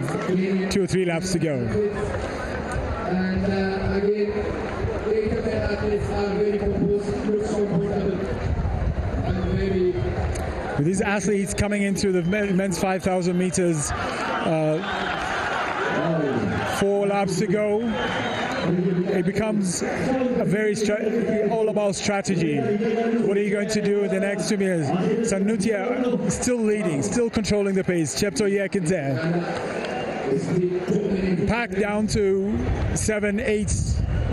2 or 3 laps to go. And again, the Ethiopian athletes are very composed, look so comfortable, and very. With these athletes coming into the men's 5,000 meters, 4 laps to go, it becomes a very all about strategy. What are you going to do in the next 2 minutes? Sanutia still leading, still controlling the pace. Chepto Yekin's there. Pack down to 7, 8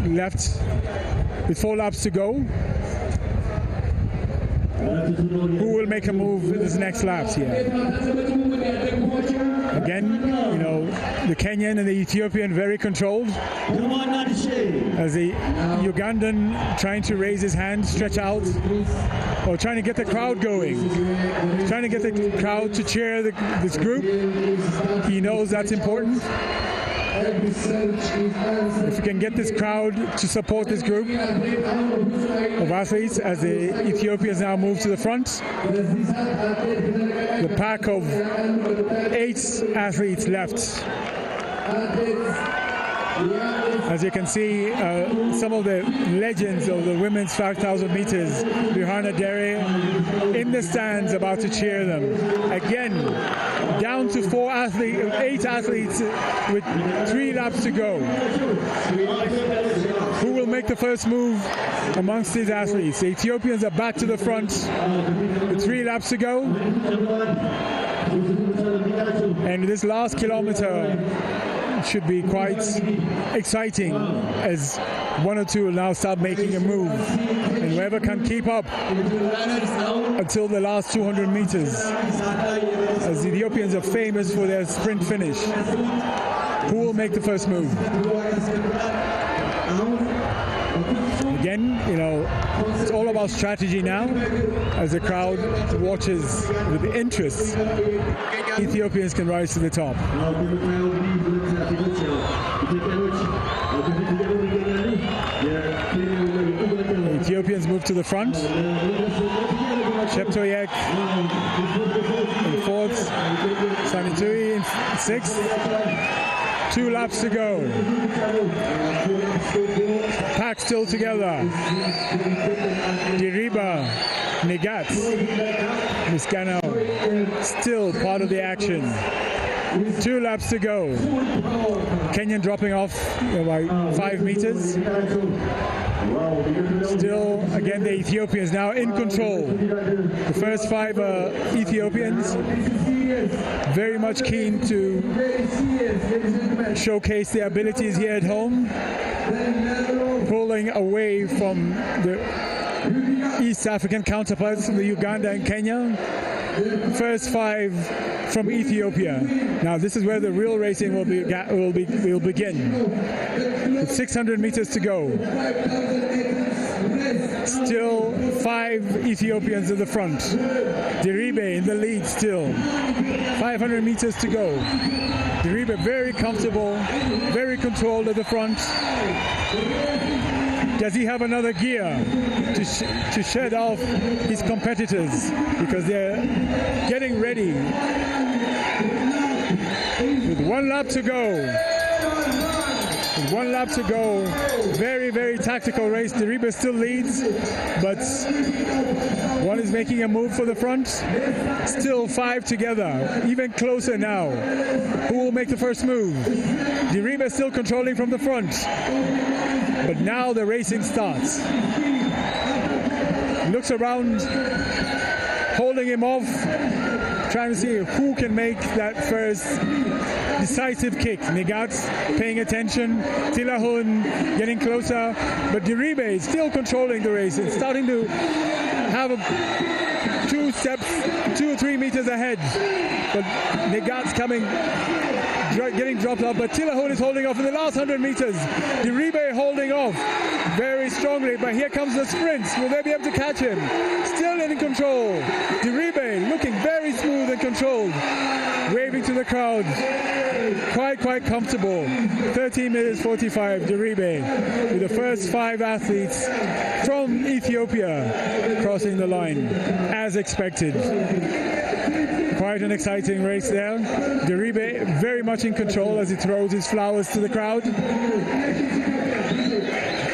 left with 4 laps to go. Who will make a move in this next laps here? Again, the Kenyan and the Ethiopian very controlled, as the Ugandan trying to raise his hand, stretch out, or trying to get the crowd going, trying to get the crowd to cheer this group. He knows that's important. If we can get this crowd to support this group of athletes, as the Ethiopians now move to the front, the pack of 8 athletes left. As you can see, some of the legends of the women's 5,000 meters, Johanna Dere, in the stands about to cheer them. Again, down to 8 athletes with 3 laps to go. Who will make the first move amongst these athletes? The Ethiopians are back to the front with 3 laps to go. And this last kilometer should be quite exciting, as 1 or 2 will now start making a move, and whoever can keep up until the last 200 meters as the Ethiopians are famous for their sprint finish. Who will make the first move? Again, it's all about strategy now as the crowd watches with interest. Ethiopians can rise to the top. Ethiopians move to the front. Sheptoyek in fourth, Sanituri in sixth. 2 laps to go. Pack still together. Diriba, Negat, Muscano still part of the action. 2 laps to go. Kenyan dropping off by 5 meters. Still, again, the Ethiopians now in control. The first 5 are Ethiopians, very much keen to showcase their abilities here at home, pulling away from the East African counterparts from the Uganda and Kenya. First 5 from Ethiopia. Now this is where the real racing will begin. With 600 meters to go. Still 5 Ethiopians in the front. Diribe in the lead still. 500 meters to go. Diribe very comfortable, very controlled at the front. Does he have another gear to shed off his competitors? Because they're getting ready. With 1 lap to go. With 1 lap to go. Very, very tactical race. Diribe still leads, but one is making a move for the front. Still 5 together. Even closer now. Who will make the first move? Diribe still controlling from the front. But now the racing starts. Looks around, holding him off, trying to see who can make that first decisive kick. Negat paying attention, Tilahun getting closer, but Diribe is still controlling the race. It's starting to have 2 or 3 meters ahead. But Negat's getting dropped off, but Tilahun is holding off in the last 100 meters. Diribe holding off very strongly, but here comes the sprints. Will they be able to catch him? Still in control. Diribe looking very smooth and controlled, waving to the crowd. Quite comfortable. 13 minutes 45, Diribe, with the first 5 athletes from Ethiopia crossing the line, as expected. Quite an exciting race there. Diribe very much in control as he throws his flowers to the crowd.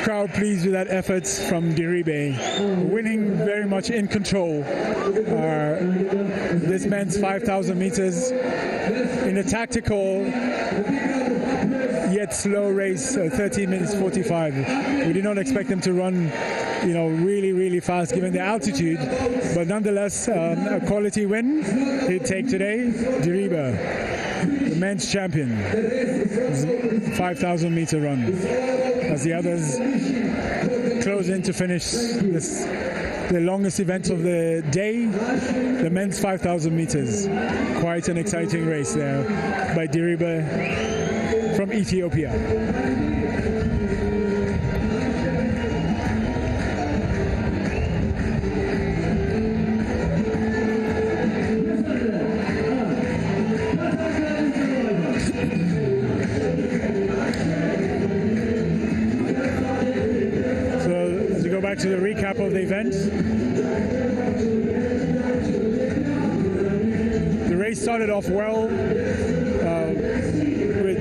Crowd pleased with that effort from Diribe. Winning very much in control. This men's 5,000 meters in a tactical yet slow race, 13 minutes 45. We did not expect them to run really fast given the altitude, but nonetheless a quality win he'd take today. Diribe, the men's champion, 5,000 meter run, as the others close in to finish the longest event of the day, the men's 5,000 meters. Quite an exciting race there by Diribe from Ethiopia. Back to the recap of the event. The race started off well, with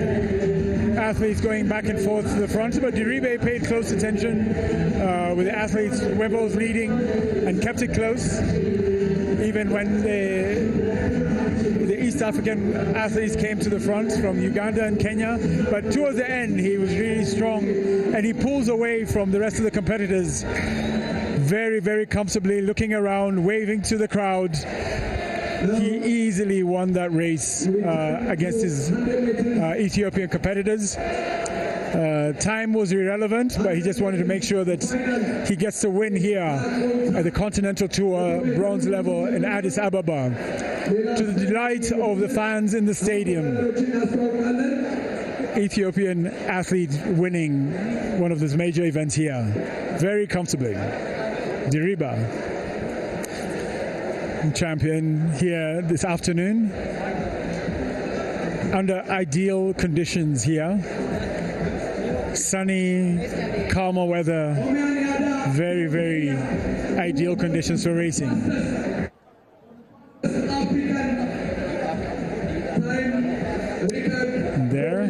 athletes going back and forth to the front, but Diribe paid close attention, with the athletes Webels leading and kept it close, even when the East African athletes came to the front from Uganda and Kenya. But towards the end, he was really strong, and he pulls away from the rest of the competitors very comfortably, looking around, waving to the crowd. He easily won that race against his Ethiopian competitors. Time was irrelevant, but he just wanted to make sure that he gets the win here at the Continental Tour bronze level in Addis Ababa. to the delight of the fans in the stadium. Ethiopian athlete winning one of these major events here, very comfortably. Diriba, champion here this afternoon, under ideal conditions here. Sunny, calmer weather, very, very ideal conditions for racing. There.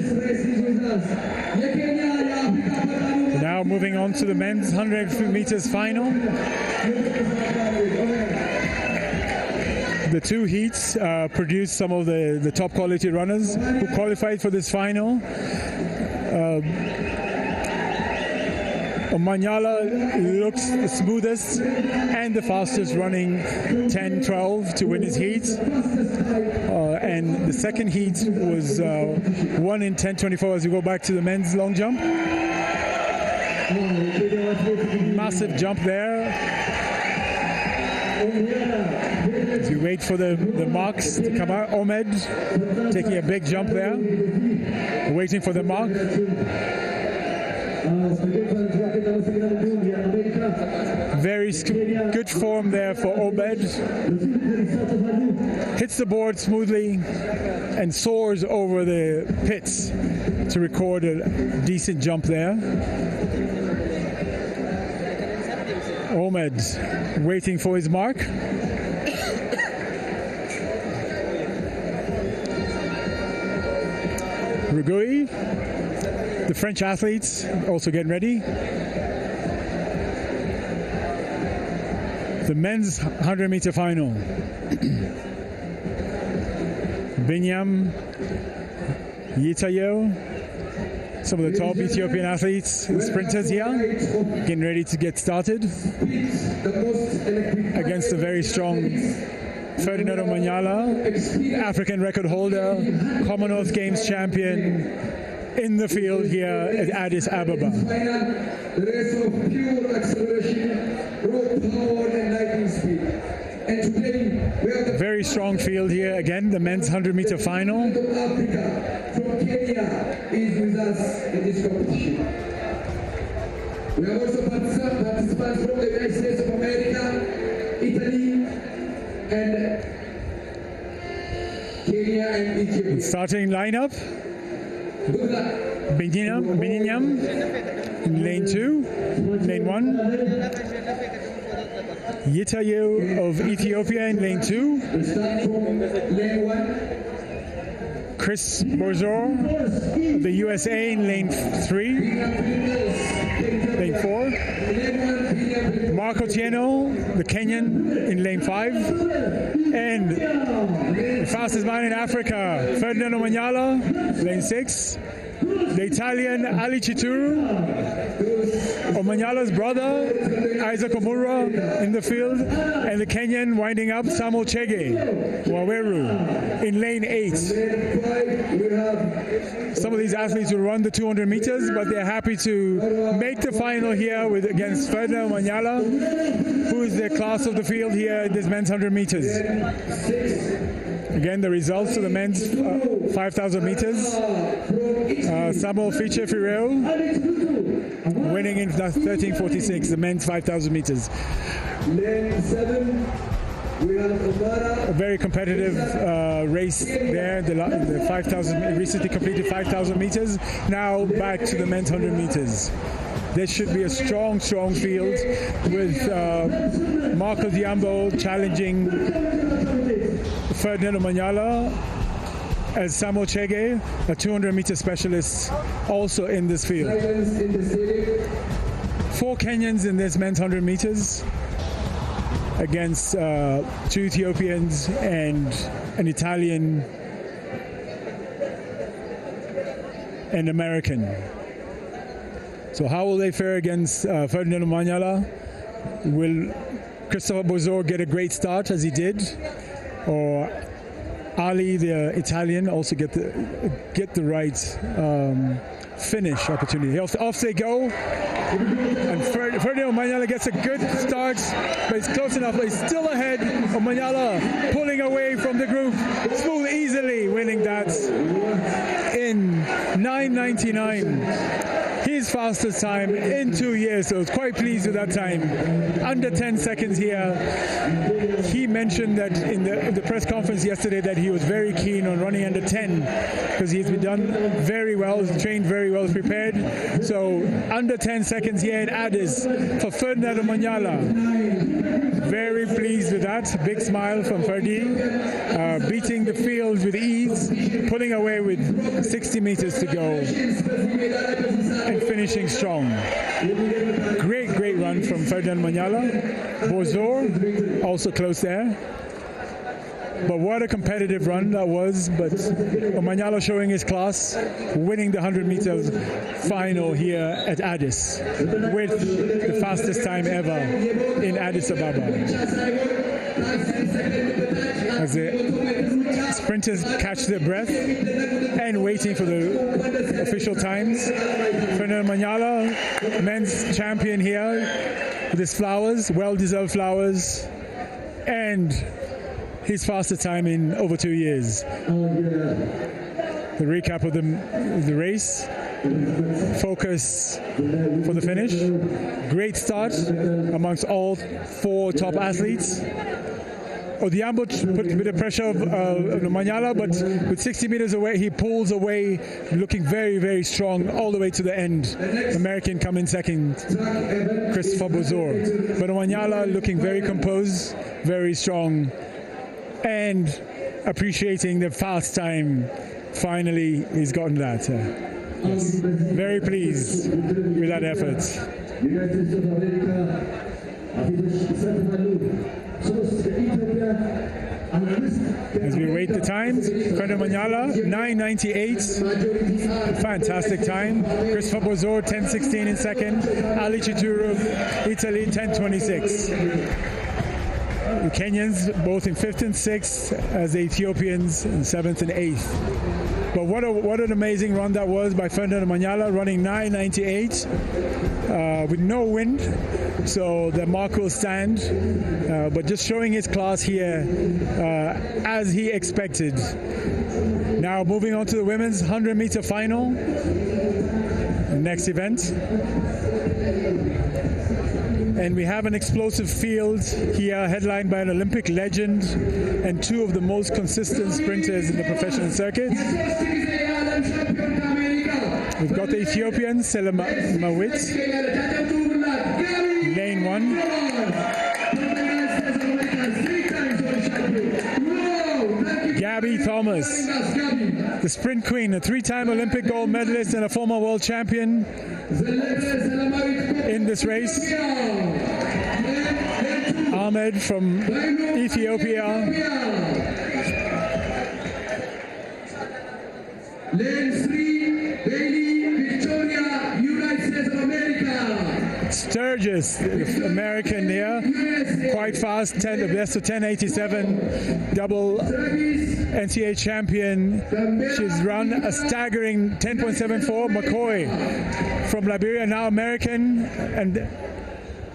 Now moving on to the men's 100 meters final. The two heats produced some of the top quality runners who qualified for this final. Omanyala looks the smoothest and the fastest, running 10-12 to win his heat. And the second heat was won in 10-24 as we go back to the men's long jump. Massive jump there. As we wait for the marks to come out, Ahmed taking a big jump there, waiting for the mark. Very good form there for Obed. Hits the board smoothly and soars over the pits to record a decent jump there. Ahmed waiting for his mark. Rugui, the French athletes also getting ready. The men's 100 meter final. Binyam, Yitayo, some of the top Ethiopian athletes, sprinters here, getting ready to get started against a very strong Ferdinand Omanyala, African record holder, Commonwealth Games champion in the field here at Addis Ababa. The race of pure acceleration, raw power and lightning speed. And today we have the very strong field here again, the men's 100 meter final. Africa from Kenya is with us in this competition. We have also participants from the United States of America, Italy, and Kenya and Ethiopia. Starting lineup. Binyam in lane 2, lane 1. Yitayo of Ethiopia in lane 2. Chris Borzor of the USA in lane 3. Lane 4. Marco Tieno, the Kenyan, in lane 5. And the fastest man in Africa, Ferdinand Omanyala, lane 6. The Italian Ali Chituru, Omanyala's brother, Isaac Omura in the field, and the Kenyan winding up, Samuel Chege, Waweru, in lane 8. Some of these athletes will run the 200 meters, but they're happy to make the final here against Ferdinand Omanyala, who is the class of the field here in this men's 100 meters. Again, the results of the men's 5,000 meters. Samuel Fiche Fireo winning in 13:46, the men's 5,000 meters. Lane 7, we have Obara. A very competitive race there. The 5,000 recently completed 5,000 meters. Now back to the men's 100 meters. This should be a strong field with Marco Diambo challenging Ferdinand Omanyala, as Samuel Chege, a 200-meter specialist, also in this field. 4 Kenyans in this men's 100 meters against 2 Ethiopians and an Italian and American. So how will they fare against Ferdinand Omanyala? Will Christopher Bozor get a great start as he did? Or Ali, the Italian, also get the right finish opportunity. Off they go. And Ferdinand Omanyala gets a good start, but it's close enough. But he's still ahead. Omanyala pulling away from the group. 9:99. His fastest time in 2 years, so I was quite pleased with that time. Under 10 seconds here. He mentioned that in the press conference yesterday that he was very keen on running under 10 because he's been done very well, he's trained very well, prepared. So under 10 seconds here in Addis for Ferdinand Manyala. Very pleased with that. Big smile from Ferdi. Beating the field with ease, pulling away with 60 meters to go, and finishing strong. Great run from Ferdinand Manyala. Bozor also close there. But what a competitive run that was. But Manyala showing his class, winning the 100 meters final here at Addis with the fastest time ever in Addis Ababa. As the sprinters catch their breath and waiting for the official times. Ferdinand Manyala, men's champion here with his flowers, well-deserved flowers, and his fastest time in over 2 years. The recap of the race. Focus for the finish. Great start amongst all 4 top athletes. Odhiambo put a bit of pressure on Manyala, but with 60 meters away, he pulls away, looking very strong all the way to the end. American come in second, Christopher Bozor. But Manyala looking very composed, very strong, and appreciating the fast time. Finally, he's gotten that. Yes. Very pleased with that effort. As we wait the times, Ferdinand Manyala, 9:98, fantastic time. Christopher Bozor, 10:16 in second. Ali Chituru, Italy, 10:26. The Kenyans both in 5th and 6th, as the Ethiopians in 7th and 8th. But what an amazing run that was by Ferdinand Manyala, running 9:98 with no wind, so the mark will stand. But just showing his class here as he expected. Now moving on to the women's 100-meter final, next event. And we have an explosive field here, headlined by an Olympic legend and 2 of the most consistent sprinters in the professional circuit. We've got the Ethiopian, Selamawit, lane 1. Gabby Thomas, the sprint queen, a 3-time Olympic gold medalist and a former world champion in this race. Ahmed from Ethiopia. Lane 3, Bailey, Victoria, United States of America. Sturgis, the American here, quite fast, the best of 10:87, double NCAA champion. She's run a staggering 10.74. McCoy from Liberia, now American, and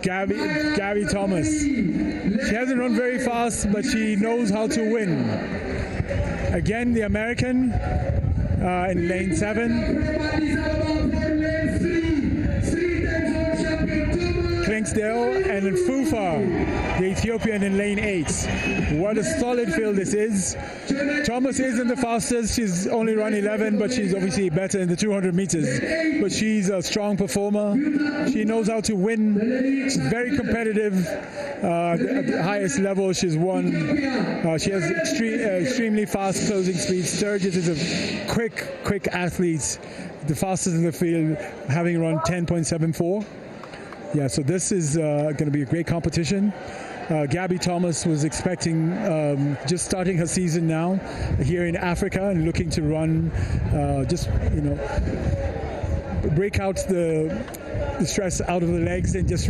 Gabby Thomas. She hasn't run very fast, but she knows how to win. Again, the American in lane 7. Clinksdale, and then Fufa, the Ethiopian, in lane 8. What a solid field this is. Thomas isn't the fastest. She's only run 11, but she's obviously better in the 200 meters. But she's a strong performer. She knows how to win. She's very competitive. At the highest level she's won. She has extremely fast closing speed. Sturgis is a quick athlete. The fastest in the field, having run 10.74. Yeah, so this is going to be a great competition. Gabby Thomas was expecting, just starting her season now here in Africa and looking to run, break out the stress out of the legs and just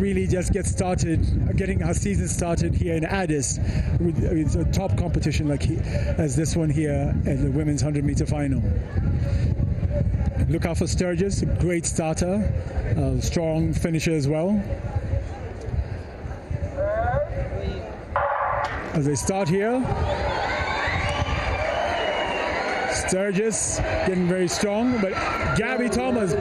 get started, getting her season started here in Addis with a top competition as this one here at the women's 100-meter final. Look out for Sturgis, a great starter, strong finisher as well. As they start here, Sturgis getting very strong, but Gabby Thomas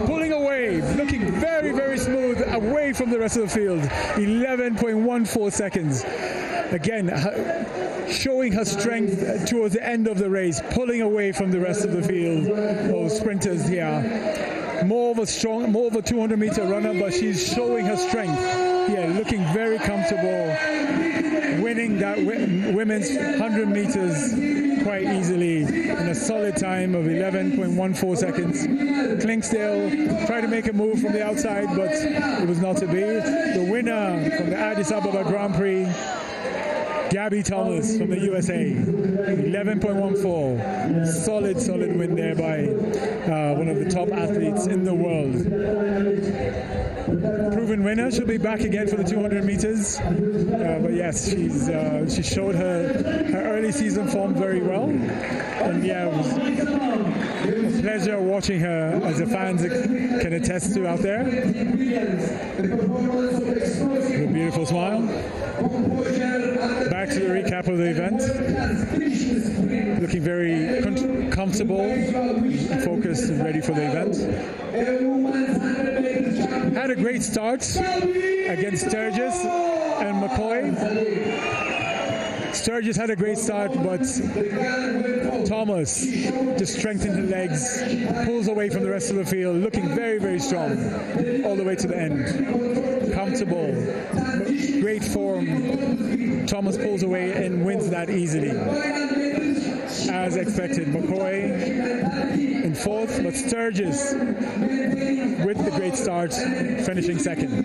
pulling away, looking very, very smooth away from the rest of the field. 11.14 seconds. Again, showing her strength towards the end of the race, pulling away from the rest of the field of sprinters here. More of a 200-meter runner, but she's showing her strength. Yeah, looking very comfortable, winning that women's 100 meters quite easily in a solid time of 11.14 seconds. Clinksdale tried to make a move from the outside, but it was not to be. The winner from the Addis Ababa Grand Prix, Gabby Thomas from the USA, 11.14. Solid win there by one of the top athletes in the world. Proven winner. She'll be back again for the 200 meters. But yes, she showed her early season form very well. And yeah, it was a pleasure watching her, as the fans can attest to out there. With a beautiful smile. Back to the recap of the event. Looking very comfortable, focused, and ready for the event. Had a great start against Sturgis and McCoy. Sturgis had a great start, but Thomas just strengthened her legs, pulls away from the rest of the field, looking very, very strong all the way to the end. Comfortable, great form. Thomas pulls away and wins that easily. As expected, McCoy in fourth, but Sturgis with the great start, finishing second.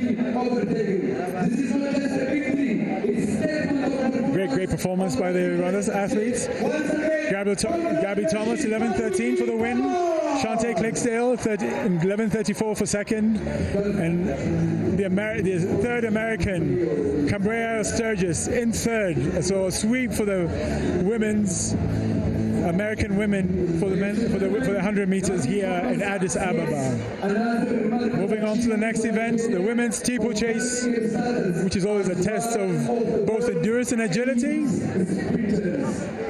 Great performance by the runners, athletes. Gabby Thomas, 11.13 for the win. Shantae Clinksdale, 11.34 for second. And the third American, Cabrera Sturgis, in third. So a sweep for the American women for the 100 meters here in Addis Ababa. Moving on to the next event, the women's steeplechase, which is always a test of both endurance and agility.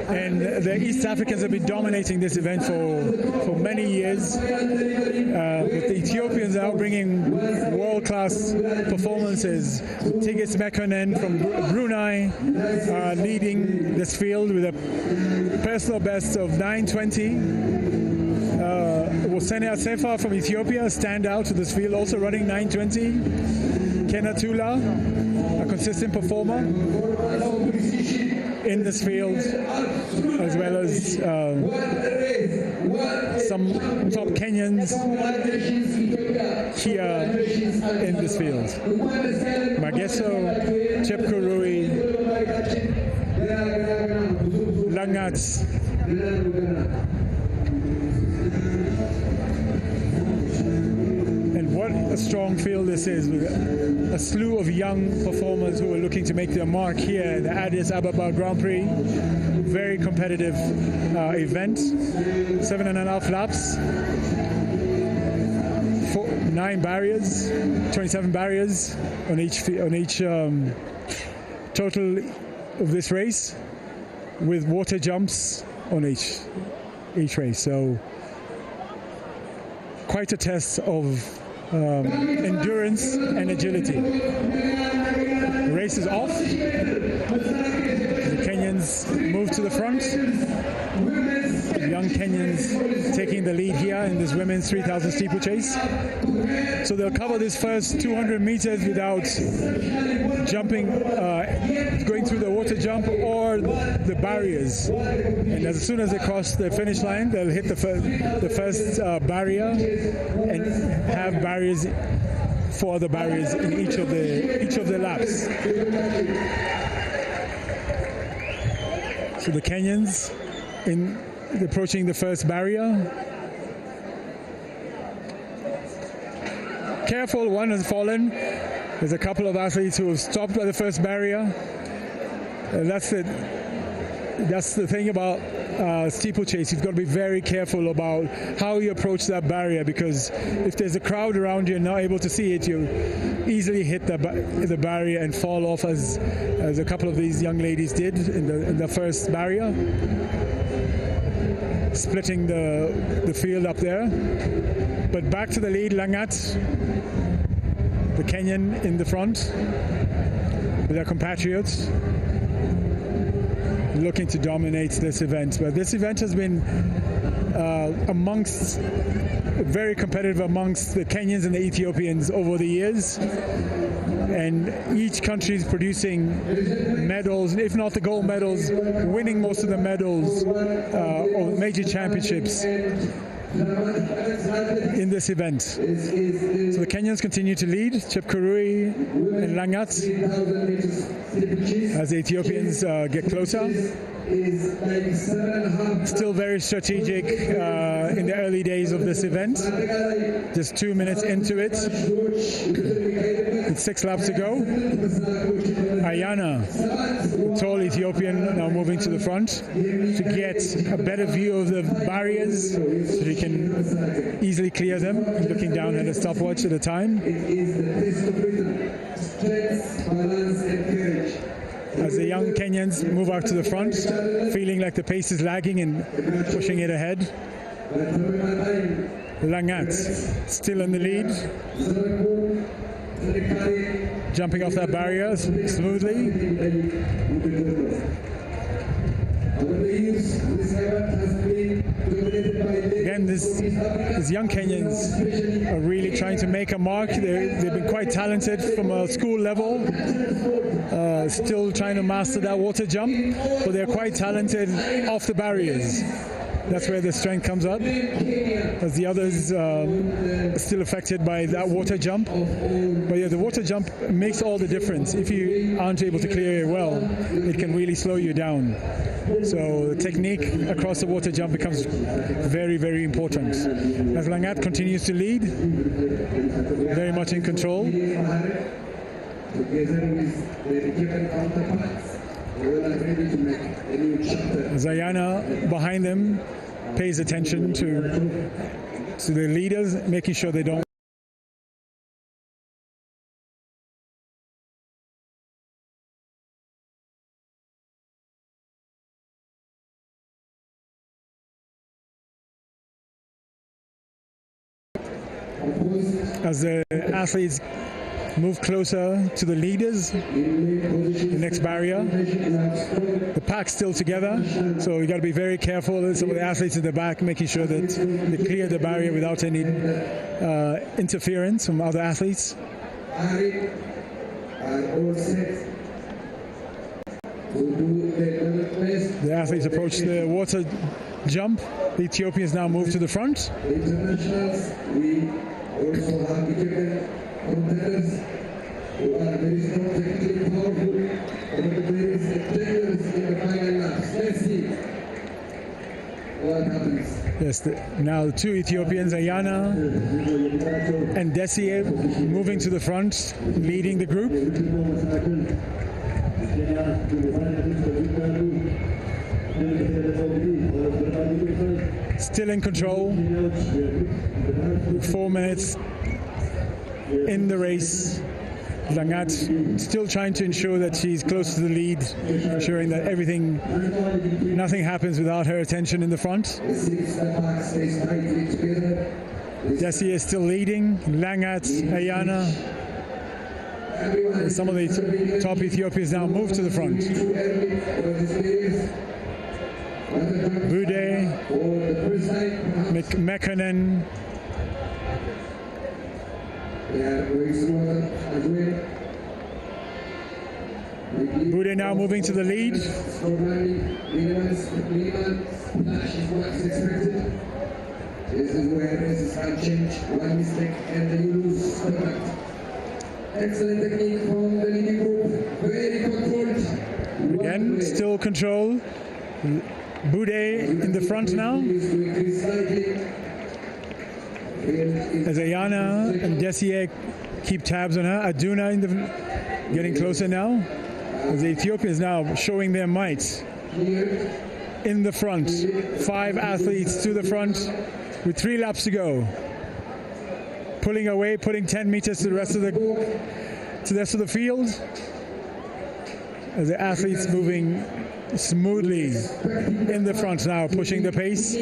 And the East Africans have been dominating this event for many years. But the Ethiopians are bringing world-class performances. Tigis Mekonnen from Brunei leading this field with a personal best of 9:20. Wosene Asefa from Ethiopia stand out to this field, also running 9:20. Kenatula, a consistent performer in this field, as well as some top Kenyans here in this field. Mageso, Chepkurui, Langat. And what a strong field this is, with a slew of young performers who are looking to make their mark here in the Addis Ababa Grand Prix. Very competitive event. 7.5 laps. 9 barriers, 27 barriers on each total of this race, with water jumps on each race. So quite a test of endurance and agility. The race is off. The Kenyans move to the front. The young Kenyans taking the lead here in this women's 3,000 steeplechase. So they'll cover this first 200 meters without jumping, going through the water jump or the barriers. And as soon as they cross the finish line, they'll hit the first barrier and have barriers, 4 other barriers in each of the laps. So the Kenyans approaching the first barrier. Careful, one has fallen. There's a couple of athletes who have stopped by the first barrier. That's the thing about steeplechase. You've got to be very careful about how you approach that barrier, because if there's a crowd around you and not able to see it, you easily hit the barrier and fall off, as a couple of these young ladies did in the first barrier. splitting the field up there. But back to the lead, Langat, the Kenyan in the front with their compatriots, looking to dominate this event. But this event has been very competitive amongst the Kenyans and the Ethiopians over the years. And each country is producing medals, if not the gold medals, winning most of the medals or major championships in this event. So the Kenyans continue to lead, Chepkurui and Langat, as the Ethiopians get closer. Still very strategic in the early days of this event. Just 2 minutes into it. With 6 laps to go. Ayana, tall Ethiopian, now moving to the front to get a better view of the barriers so he can easily clear them, looking down at a stopwatch at a time. As the young Kenyans move out to the front, feeling like the pace is lagging and pushing it ahead. Langat still in the lead, jumping off that barrier smoothly. Again, these young Kenyans are really trying to make a mark. They've been quite talented from a school level, still trying to master that water jump, but they're quite talented off the barriers. That's where the strength comes up, as the others are still affected by that water jump. But yeah, the water jump makes all the difference. If you aren't able to clear it well, it can really slow you down. So the technique across the water jump becomes very, very important. As Langat continues to lead, very much in control. Zayana behind them pays attention to the leaders, making sure they don't. As the athletes move closer to the leaders, the next barrier. The pack's still together, so you got to be very careful. Some of the athletes in the back making sure that they clear the barrier without any interference from other athletes. The athletes approach the water jump. The Ethiopians now move to the front. We also have competitors who are very strong, technically powerful, one of the greatest players in the final laps. Let's see what happens. Yes, now the 2 Ethiopians, Ayana and Desie, moving to the front, leading the group. Still in control. 4 minutes in the race. Langat still trying to ensure that she's close to the lead, ensuring that nothing happens without her attention in the front. Desie is still leading. Langat, Ayana. Some of the top Ethiopians now move to the front. Bude, Mekkonen. Bude now moving to the lead. This is where races can change. One mistake and then you lose contact. Excellent technique from the leading group. Very controlled. Again, still control. Bude in the front now. As Ayana and Desie keep tabs on her. Aduna getting closer now. As the Ethiopians now showing their might in the front. 5 athletes to the front with 3 laps to go. Pulling away, putting 10 meters to the rest of the field. As the athletes moving smoothly in the front now, pushing the pace.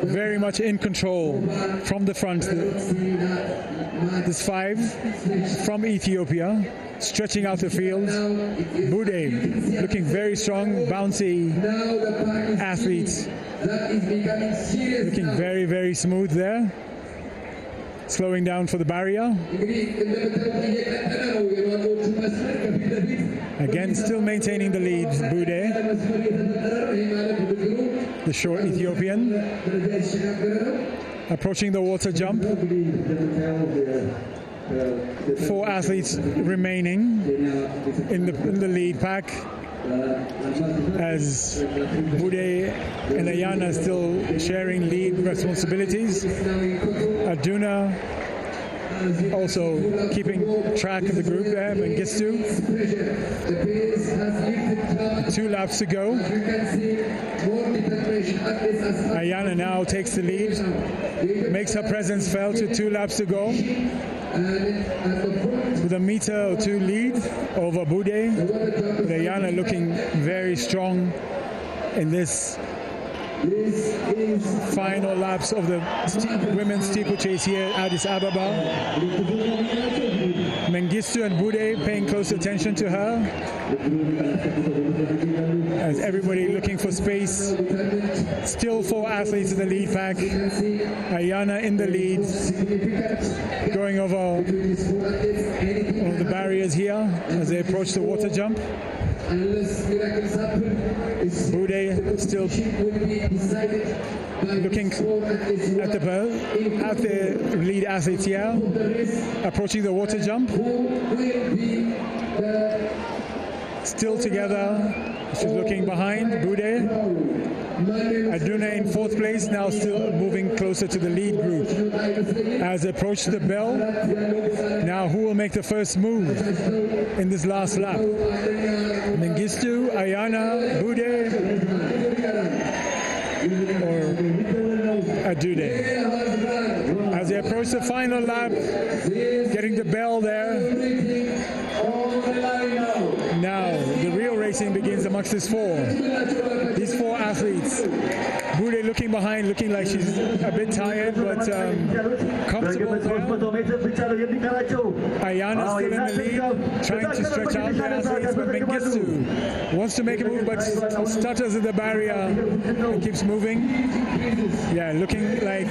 Very much in control from the front. This 5 from Ethiopia, stretching out the field. Bude looking very strong, bouncy athlete. Looking very, very smooth there. Slowing down for the barrier. Again, still maintaining the lead, Bude, the short Ethiopian. Approaching the water jump. 4 athletes remaining in the lead pack, as Bude and Ayana still sharing lead responsibilities. Aduna also keeping track of the group there, Mengistu. 2 laps to go. Ayana now takes the lead, makes her presence felt with 2 laps to go. With a meter or 2 lead over Bude. Ayana looking very strong in this final laps of the women's steeplechase here at Addis Ababa. Mengistu and Bude paying close attention to her, as everybody looking for space. Still 4 athletes in the lead pack. Ayana in the lead, going over the barriers here as they approach the water jump. Bude still looking at the lead athletes here, approaching the water jump. Still together, she's looking behind Bude. Aduna in 4th place, now still moving closer to the lead group. As they approach the bell, now who will make the first move in this last lap? Mengistu, Ayana, Bude, or Adude? As they approach the final lap, getting the bell there. Now, the real racing begins amongst these 4. These 4 athletes. Bude looking behind, looking like she's a bit tired, but comfortable there. Ayana still in the lead, trying to stretch out the athletes, but Mengistu wants to make a move, but stutters at the barrier and keeps moving. Yeah, looking like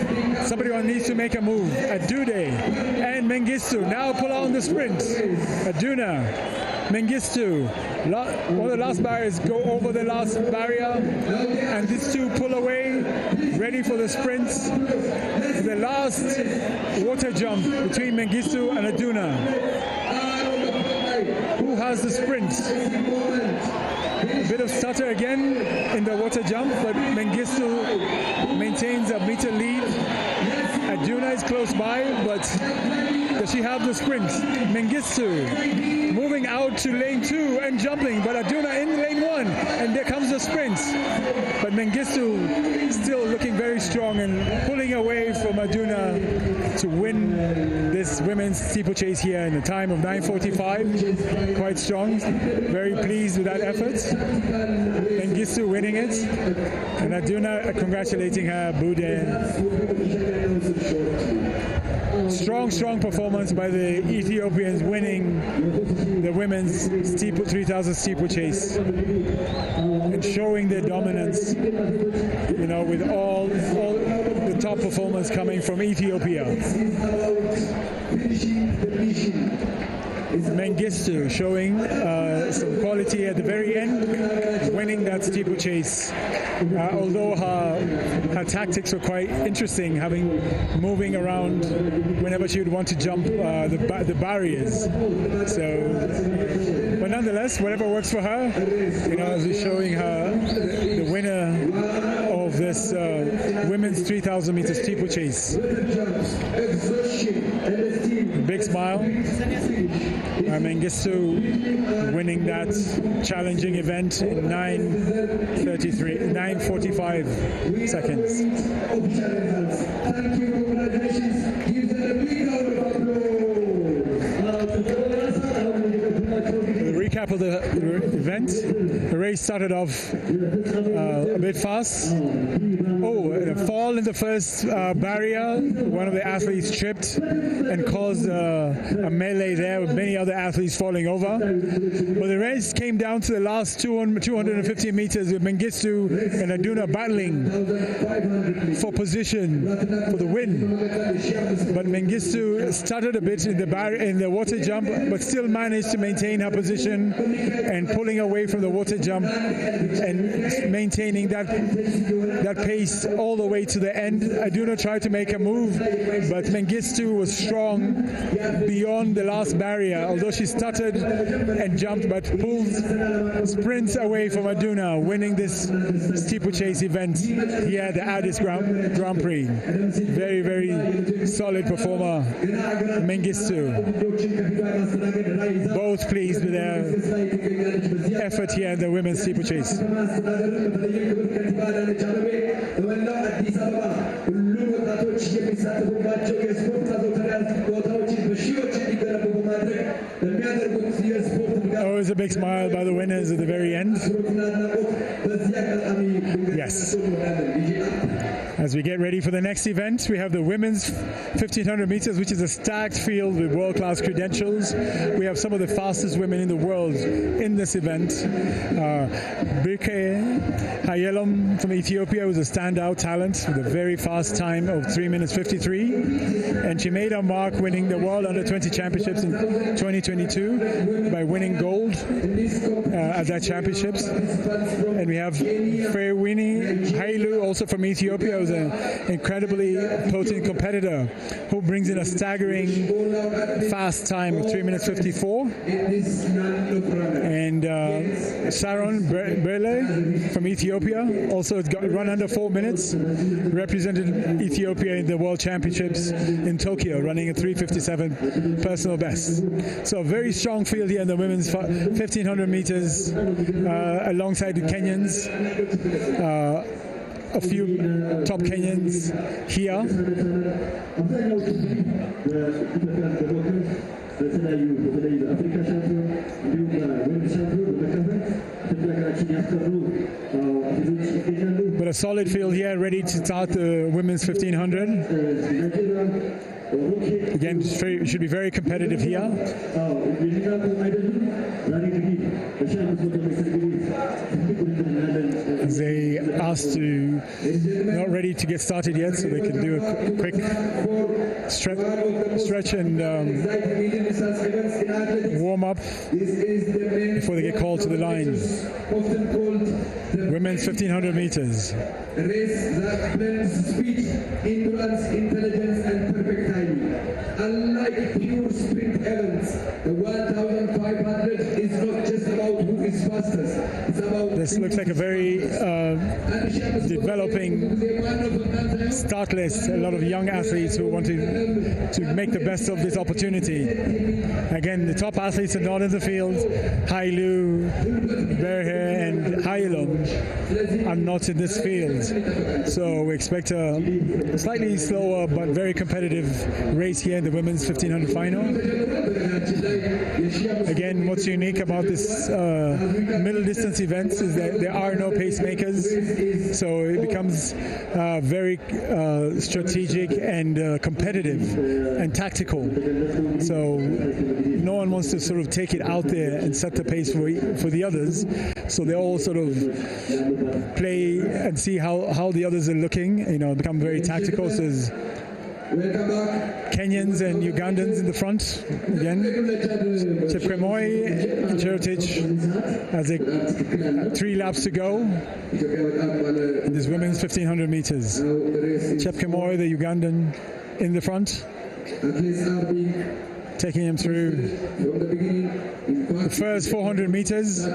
somebody needs to make a move. Adude and Mengistu now pull out on the sprint. Aduna, Mengistu, one of the last barriers go over the last barrier, and these 2 pull away, ready for the sprint. The last water jump between Mengistu and Aduna. Who has the sprint? A bit of stutter again in the water jump, but Mengistu maintains a meter lead. Aduna is close by, but does she have the sprint? Mengistu moving out to lane 2 and jumping, but Aduna in lane 1, and there comes the sprint. But Mengistu still looking very strong and pulling away from Aduna to win this women's steeplechase here in a time of 9:45. Quite strong. Very pleased with that effort. Mengistu winning it, and Aduna congratulating her, Bude. Strong performance by the Ethiopians, winning the women's 3000 steeplechase and showing their dominance, with all the top performers coming from Ethiopia. Mengistu showing some quality at the very end, winning that steeplechase. Although her tactics were quite interesting, moving around whenever she would want to jump the barriers. But nonetheless, whatever works for her, showing her the winner of this women's 3,000 meter steeplechase. Big smile. Mengistu winning that challenging event in 9:45 seconds. The recap of the event. The race started off a bit fast. Oh, a fall in the first barrier. One of the athletes tripped and caused a melee there with many other athletes falling over. But the race came down to the last 250 meters with Mengistu and Aduna battling for position for the win. But Mengistu started a bit in the water jump, but still managed to maintain her position and pulling away from the water jump and maintaining that pace all the way to the end. Aduna tried to make a move, but Mengistu was strong beyond the last barrier, although she stuttered and jumped, but pulled sprints away from Aduna, winning this steeplechase event here at the Addis Grand Prix. Very, very solid performer, Mengistu. Both pleased with their effort here in the women's steeplechase. Always a big smile by the winners at the very end. Yes. As we get ready for the next event, we have the women's 1500 meters, which is a stacked field with world-class credentials. We have some of the fastest women in the world in this event. Prix from Ethiopia was a standout talent with a very fast time of 3 minutes 53. And she made her mark winning the World Under-20 Championships in 2022 by winning gold at that championships. And we have Fewini Hailu, also from Ethiopia, who's an incredibly potent competitor who brings in a staggering fast time of 3 minutes 54. And Sharon Berle from Ethiopia also has got run under 4 minutes, represented Ethiopia in the World Championships in Tokyo, running a 3:57 personal best. So a very strong field here in the women's 1500 meters, alongside the Kenyans. A few top Kenyans here. But a solid field here, ready to start the women's 1500. Again, should be very competitive here. They asked to not ready to get started yet, so they can do a quick stretch and warm up before they get called to the line. Women's 1500 meters. A race that blends speed, endurance, intelligence, and perfect timing. Unlike pure sprint events, the 1500 is not just about who is fastest. It's about. This looks like a very developing start list. A lot of young athletes who want to make the best of this opportunity. Again, the top athletes are not in the field. Hailu, Berhe, and Hailum are not in this field. So we expect a slightly slower but very competitive race here in the women's 1500 final. Again, what's unique about this middle distance events is that there are no pacemakers, so it becomes very strategic and competitive and tactical. So no one wants to sort of take it out there and set the pace for the others. So they all sort of play and see how the others are looking. Become very tactical. So there's Kenyans and Ugandans in the front again. Chepkemoi and Cherotich has 3 laps to go in this women's 1500 meters. Chepkemoi, the Ugandan, in the front, taking him through the first 400 meters.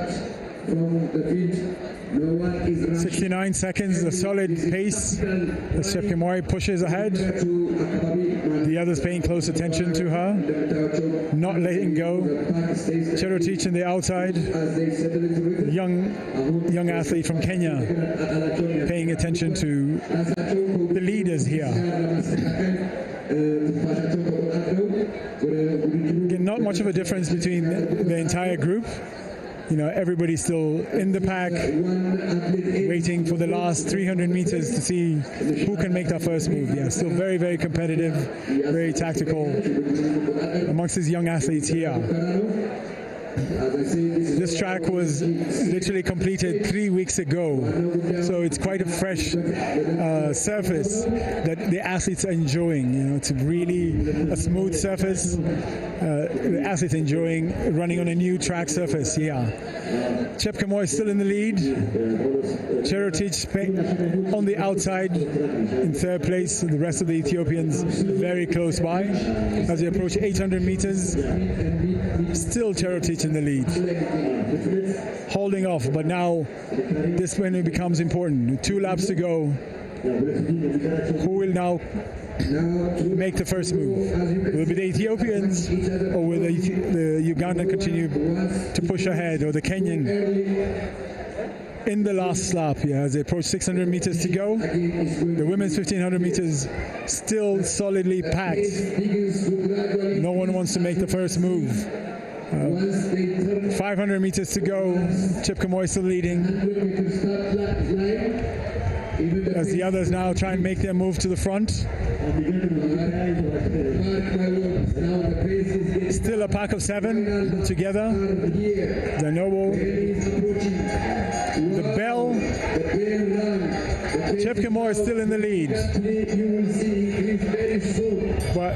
69 seconds, a solid pace as Chepkemoi pushes ahead. The others paying close attention to her, not letting go. Cherotich in the outside, young athlete from Kenya, paying attention to the leaders here. Again, not much of a difference between the entire group. everybody's still in the pack, waiting for the last 300 meters to see who can make that first move. Yeah, still very, very competitive, very tactical amongst these young athletes here. This track was literally completed 3 weeks ago, so it's quite a fresh surface that the athletes are enjoying. It's really a smooth surface. The athletes enjoying running on a new track surface. Yeah, Chepkemoi is still in the lead. Cherotich on the outside in third place. The rest of the Ethiopians very close by as they approach 800 meters. Still Cherotich in the lead, holding off, but now this when it becomes important. 2 laps to go. Who will now make the first move? Will it be the Ethiopians, or will the Ugandan continue to push ahead, or the Kenyan in the last lap? Yeah, as they approach 600 meters to go. The women's 1500 meters still solidly packed. No one wants to make the first move. 500 meters to go. Chepkemoi still leading as the others now try and make their move to the front. Still a pack of 7 together. The Noble, the Bell. Chepkemoi is still in the lead, but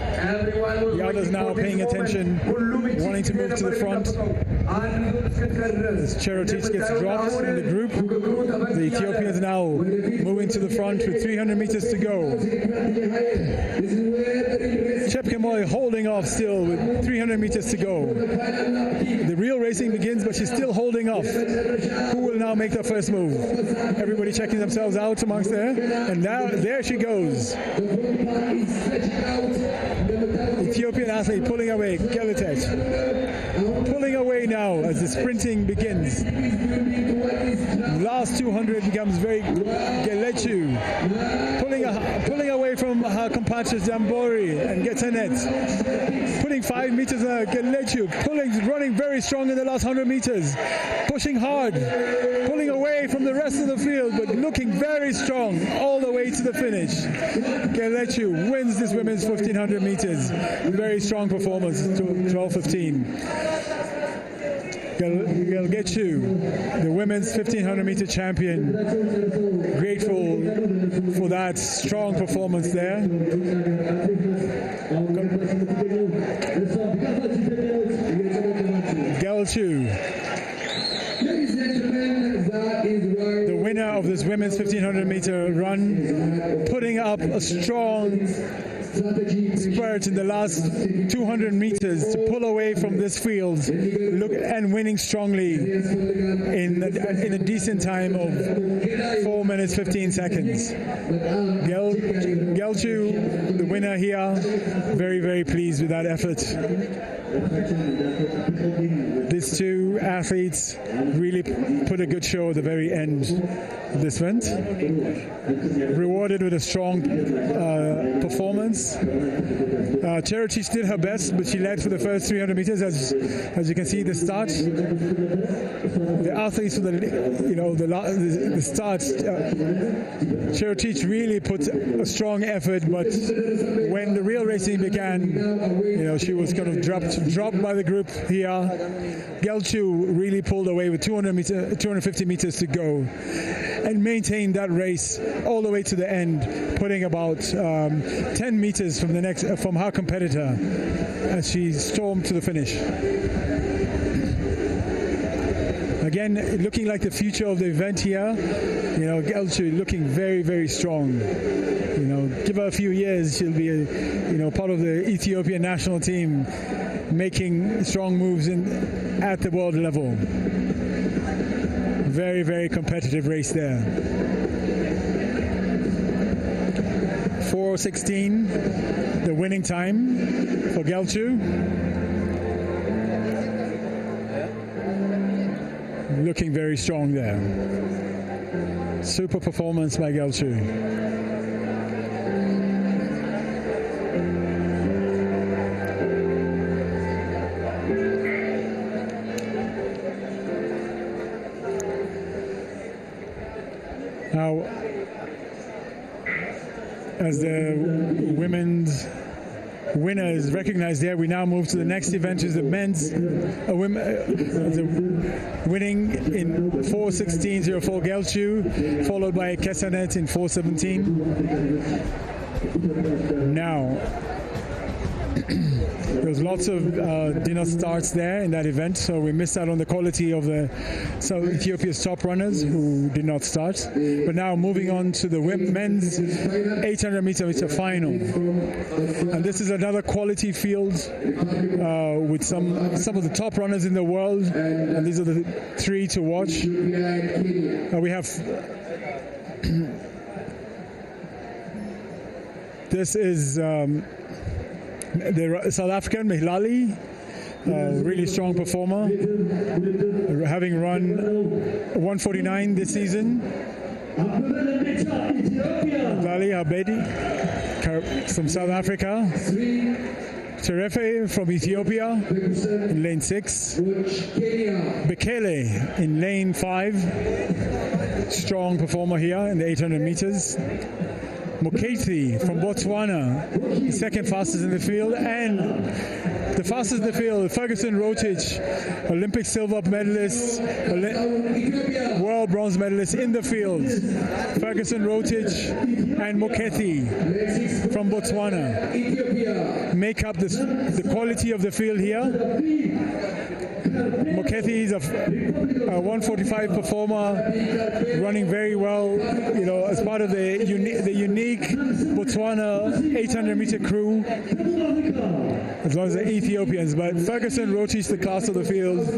the others now paying attention, wanting to move to the front. As Cherotich gets dropped in the group, the Ethiopians now moving to the front with 300 meters to go. Chepkemoi holding off still with 300 meters to go. The real racing begins, but she's still holding off. Who will now make the first move? Everybody checking themselves out amongst there, and now there she goes. Ethiopian athlete pulling away, Geletech. Pulling away now as the sprinting begins. Last 200 becomes very Gelechu. Pulling away from her compatriots Zambori and Getenet. Putting 5 meters Gelechu. Running very strong in the last 100 meters. Pushing hard. Pulling away from the rest of the field, but looking very strong all the way to the finish. Gelechu wins this women's 1500 meters. Very strong performance, 12:15. Gelgechu, the women's 1500 meter champion, grateful for that strong performance there. Gelchu, the winner of this women's 1500 meter run, putting up a strong spurt in the last 200 meters to pull away from this field, and winning strongly in a decent time of 4 minutes 15 seconds. Gelchu, the winner here, very, very pleased with that effort. These two athletes really put a good show at the very end of this event. Rewarded with a strong performance. Cherotich did her best, but she led for the first 300 meters. As you can see, the start, the athletes for the start, Cherotich really put a strong effort. But when the real racing began, she was kind of dropped by the group here. Gelchu really pulled away with 250 meters to go, and maintained that race all the way to the end, putting about 10 meters from her competitor as she stormed to the finish. Again, looking like the future of the event here. Gelchu looking very, very strong. Give her a few years, she'll be part of the Ethiopian national team, making strong moves at the world level. Very, very competitive race there. 4:16, the winning time for Gelchu. Looking very strong there. Super performance by Gelchu. as the women's winner is recognized there, we now move to the next event, is the men's winning in 4:16.04 Gelchu, followed by Kesanet in 4:17. Now, there's lots of did not starts there in that event, so we missed out on the quality of Ethiopia's top runners who did not start. But now moving on to the men's 800 meter final, and this is another quality field with some of the top runners in the world, and these are the three to watch. We have. This is the South African Mihlali, really strong performer, having run 1:49 this season. Mihlali Abedi from South Africa. Terefe from Ethiopia in lane 6. Bekele in lane 5. Strong performer here in the 800 meters. Mokethi from Botswana, the second fastest in the field, and the fastest in the field, Ferguson Rotich, Olympic silver medalist, world bronze medalist in the field. Ferguson Rotich and Mokethi from Botswana make up the quality of the field here. Mokethi is a 1:45 performer, running very well, you know, as part of the unique Botswana 800 meter crew, as well as the Ethiopians. But Ferguson Rotich, the class of the field,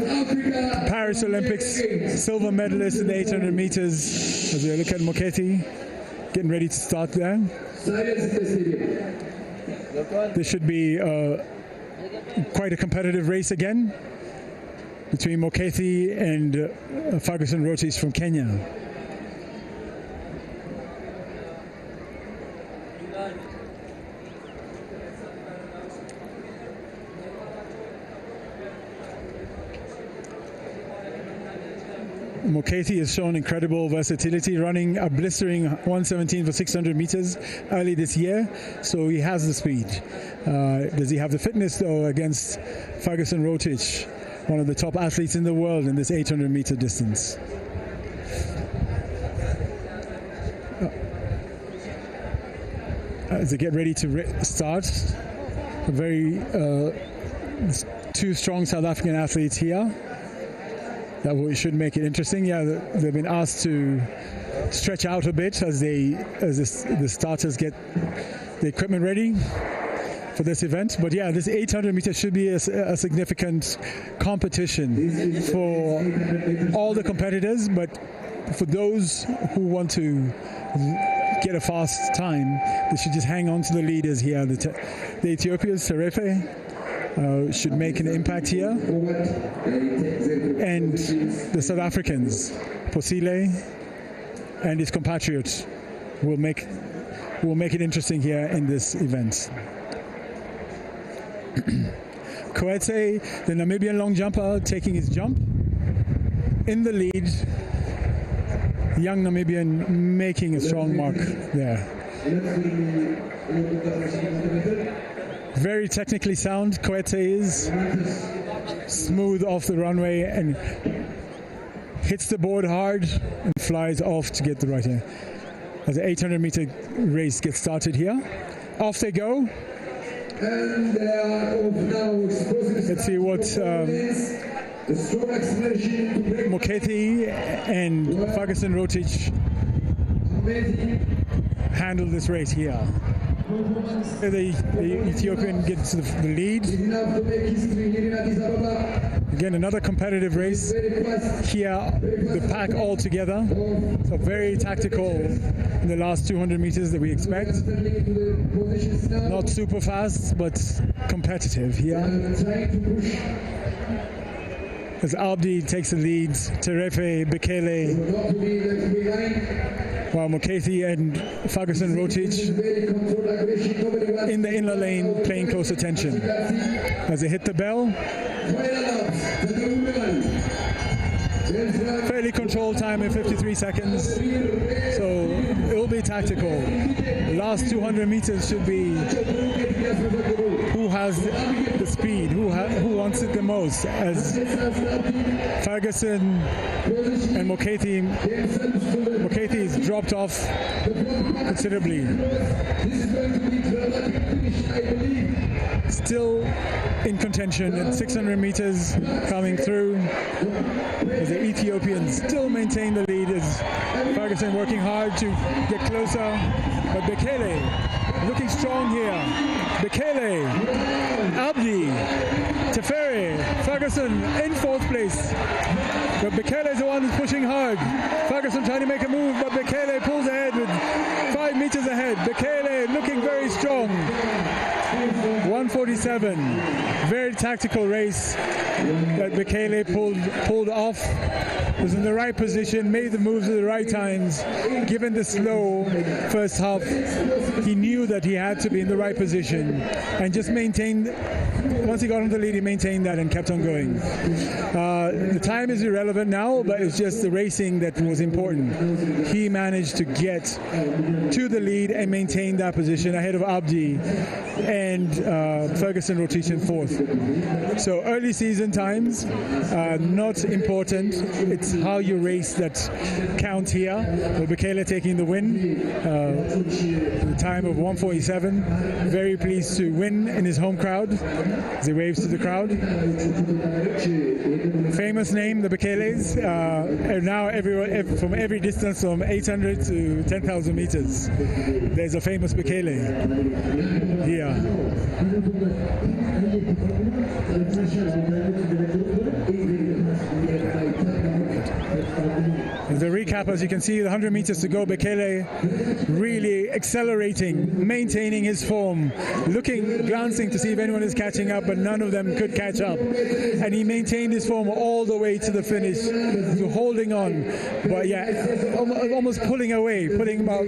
Paris Olympics silver medalist in the 800 meters. As we look at Mokethi, getting ready to start there. This should be quite a competitive race again between Mokethi and Ferguson Rotich from Kenya. Mokethi has shown incredible versatility, running a blistering 1:17 for 600 meters early this year, so he has the speed. Does he have the fitness, though, against Ferguson Rotich, one of the top athletes in the world in this 800 meter distance? As they get ready to start, a very two strong South African athletes here. That should make it interesting. Yeah, they've been asked to stretch out a bit as the starters get the equipment ready for this event. But yeah, this 800 meters should be a significant competition for all the competitors, but for those who want to get a fast time, they should just hang on to the leaders here. The Ethiopians, Terefe, should make an impact here, and the South Africans, Posile and his compatriots, will make it interesting here in this event. Koetse, the Namibian long jumper, taking his jump in the lead. Young Namibian making a strong mark there. Very technically sound, Koetse is. Smooth off the runway and hits the board hard and flies off to get the right hand. As the 800 meter race gets started here. Off they go. Let's see what Mokethi and Ferguson Rotich handle this race here. The Ethiopian gets the lead. Again, another competitive race. Here, the pack all together. So very tactical in the last 200 meters that we expect. Not super fast, but competitive here. As Abdi takes the lead, Terefe, Bekele, while Mokethi and Ferguson Rotich in the inner lane paying close attention. As they hit the bell, fairly controlled time in 53 seconds. So it will be tactical. The last 200 meters should be who has the speed, who wants it the most, as Ferguson and Mokethi's dropped off considerably. Still in contention at 600 meters coming through, as the Ethiopians still maintain the lead, as Ferguson working hard to get closer, but Bekele looking strong here. Bekele, Abdi, Teferi, Ferguson in fourth place. But Bekele is the one who's pushing hard. Ferguson trying to make a move, but Bekele pulls ahead with 5 meters ahead. Bekele looking very strong. 147. Very tactical race that Bekele pulled off. Was in the right position, made the moves at the right times. Given the slow first half, he knew that he had to be in the right position and just maintained. Once he got on the lead, he maintained that and kept on going. The time is irrelevant now, but it's just the racing that was important. He managed to get to the lead and maintain that position ahead of Abdi and Ferguson rotation fourth. So early season times, not important. It's how you race that count here. With Bekele taking the win, the time of 1:47. Very pleased to win in his home crowd. As he waves to the crowd. Famous name, the Bekeles. Now from every distance from 800 to 10,000 meters. There's a famous Bekele here. The recap, as you can see, the 100 meters to go. Bekele really accelerating, maintaining his form, glancing to see if anyone is catching up, but none of them could catch up. And he maintained his form all the way to the finish, so holding on. But yeah, almost pulling away, putting about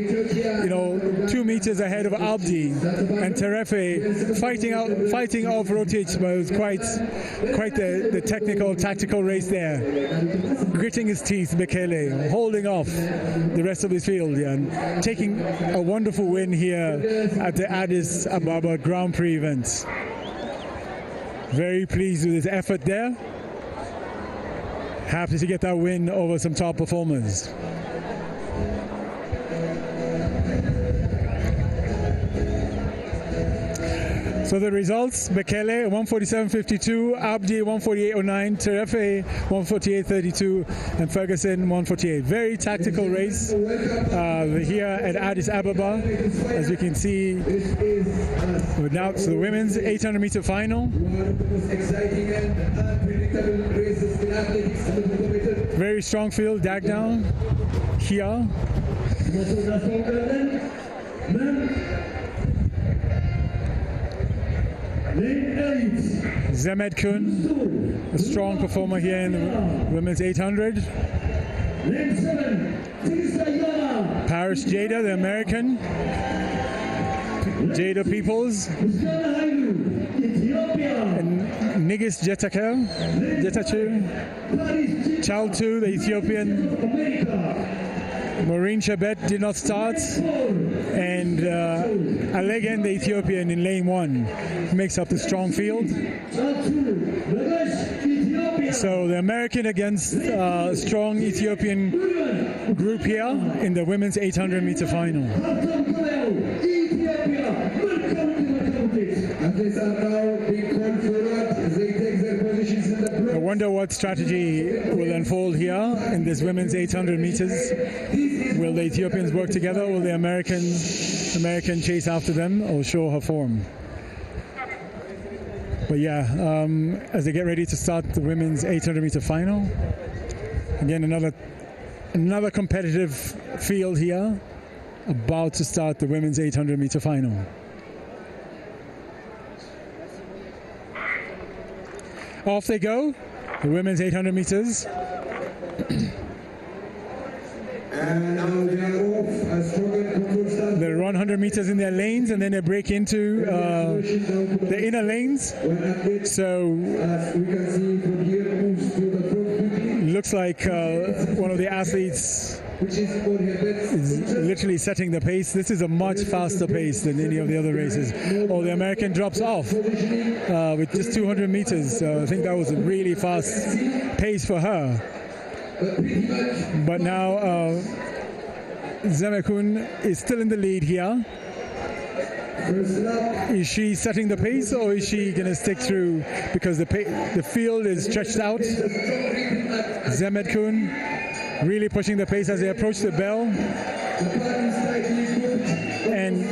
2 meters ahead of Abdi and Terefe, fighting off Rotic, but it was quite the technical, tactical race there. Gritting his teeth, Bekele, holding off the rest of his field, and taking a wonderful win here at the Addis Ababa Grand Prix event. Very pleased with his effort there. Happy to get that win over some top performers. So the results: Bekele 147.52, Abdi 148.09, Terefe 148.32, and Ferguson 148. Very tactical race here at Addis Ababa, as you can see. Now to the women's 800 meter final. Very strong field, Dagdown here. Zemed Kun, a strong performer here in the women's 800. Paris Jada, the American. Jada Peoples. And Nigis Jetachu. Chaltu, the Ethiopian. Maureen Chabet did not start, and Alegen, the Ethiopian, in lane 1 makes up the strong field. So the American against strong Ethiopian group here in the women's 800 meter final. I wonder what strategy will unfold here in this women's 800 meters. Will the Ethiopians work together? Will the American chase after them or show her form? But yeah, as they get ready to start the women's 800 meter final, again another competitive field here, about to start the women's 800 meter final. Off they go, the women's 800 meters. And now they are off. They run 100 meters in their lanes, and then they break into the inner lanes. So looks like one of the athletes is literally setting the pace. This is a much faster pace than any of the other races. Oh, the American drops off with just 200 meters. I think that was a really fast pace for her. But now Zemekun is still in the lead here. Is she setting the pace, or is she going to stick through because the field is stretched out? Zemekun really pushing the pace as they approach the bell, and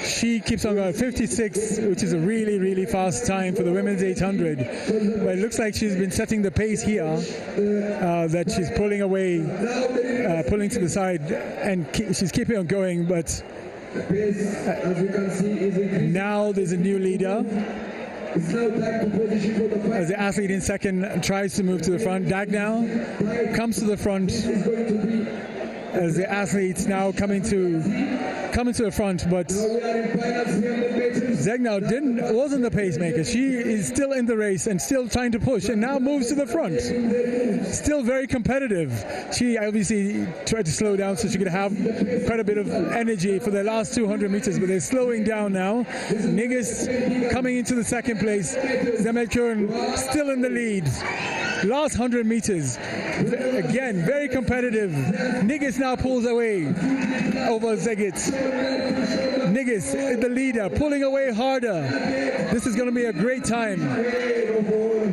she keeps on going 56, which is a really, really fast time for the women's 800. But it looks like she's been setting the pace here, that she's pulling away, pulling to the side, and she's keeping on going. But now there's a new leader. As the athlete in second tries to move to the front, Dagnall comes to the front as the athletes now coming to the front, but Dagnall wasn't the pacemaker. She is still in the race and still trying to push, and now moves to the front. Still very competitive. She obviously tried to slow down so she could have quite a bit of energy for the last 200 meters, but they're slowing down now. Niggis coming into the second place. Zemekun still in the lead. Last 100 meters, again, very competitive. Niggis now pulls away over Zegit. Niggis, the leader, pulling away harder. This is going to be a great time.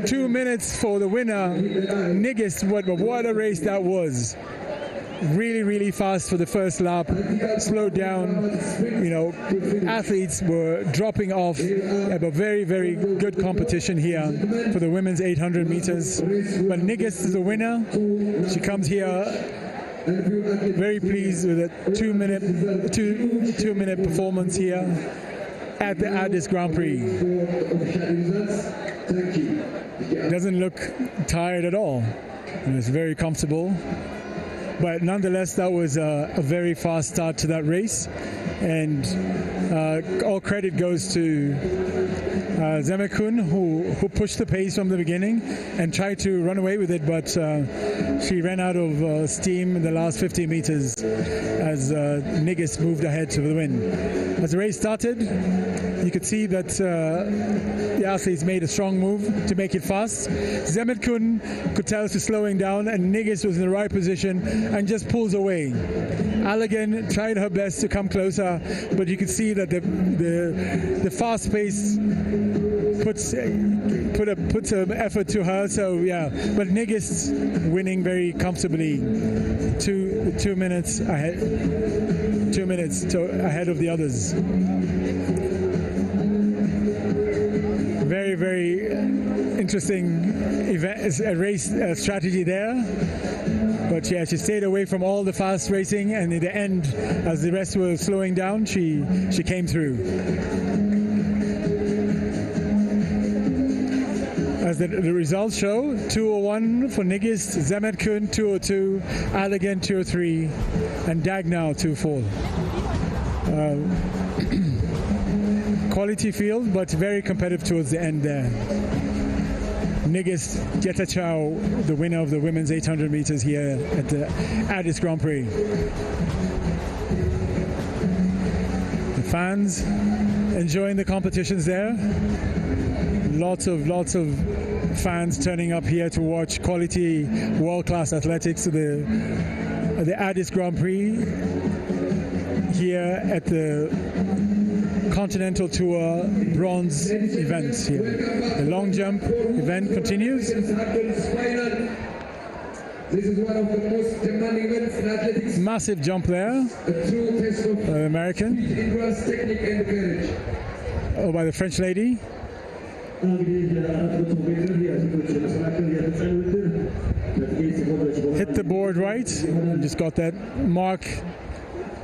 2 minutes for the winner. Niggis, what a race that was. Really, really fast for the first lap. Slowed down. You know, athletes were dropping off. But very, very good competition here for the women's 800 meters. But Niggis is the winner. She comes here very pleased with a 2 minute performance here at the Addis Grand Prix. Doesn't look tired at all. It's very comfortable. But nonetheless, that was a very fast start to that race, and all credit goes to Zemekun, who pushed the pace from the beginning and tried to run away with it, but she ran out of steam in the last 50 meters as Niggis moved ahead to the win. As the race started, you could see that the athletes made a strong move to make it fast. Zemekun could tell she's slowing down, and Niggis was in the right position and just pulls away. Allegan tried her best to come closer, but you could see that the fast pace puts an effort to her. So yeah, but Niggis winning very comfortably, 2 minutes ahead, 2 minutes ahead of the others. Very, very interesting event, race strategy there. But yeah, she stayed away from all the fast racing, and in the end, as the rest were slowing down, she came through. As the results show, 2:01 for Niggis, Zemekun 2:02, Allegan 2:03, and Dagnall 2:04. Quality field, but very competitive towards the end there. Niggis Jetachau, the winner of the women's 800 meters here at the Addis Grand Prix. The fans enjoying the competitions there. Lots of fans turning up here to watch quality, world-class athletics at the Addis Grand Prix here at the Continental Tour bronze events here. The long jump event continues. This is one of the most demanding events in athletics. Massive jump there. A true test of American. endurance, technique, and courage. Oh, by the French lady. Hit the board right. Just got that mark.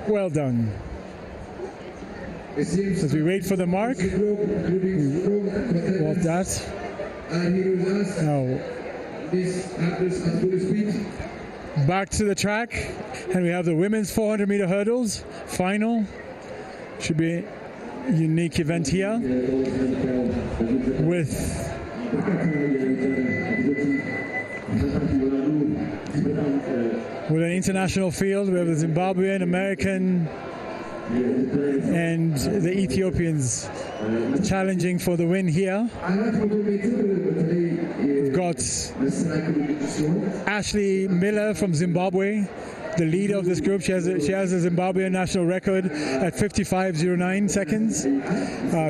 Well done. As we wait for the mark, what that? Now, back to the track, and we have the women's 400-meter hurdles final. Should be a unique event here with with an international field. We have the Zimbabwean, American, and the Ethiopians challenging for the win here. We've got Ashley Miller from Zimbabwe, the leader of this group. She has a Zimbabwean national record at 55.09 seconds.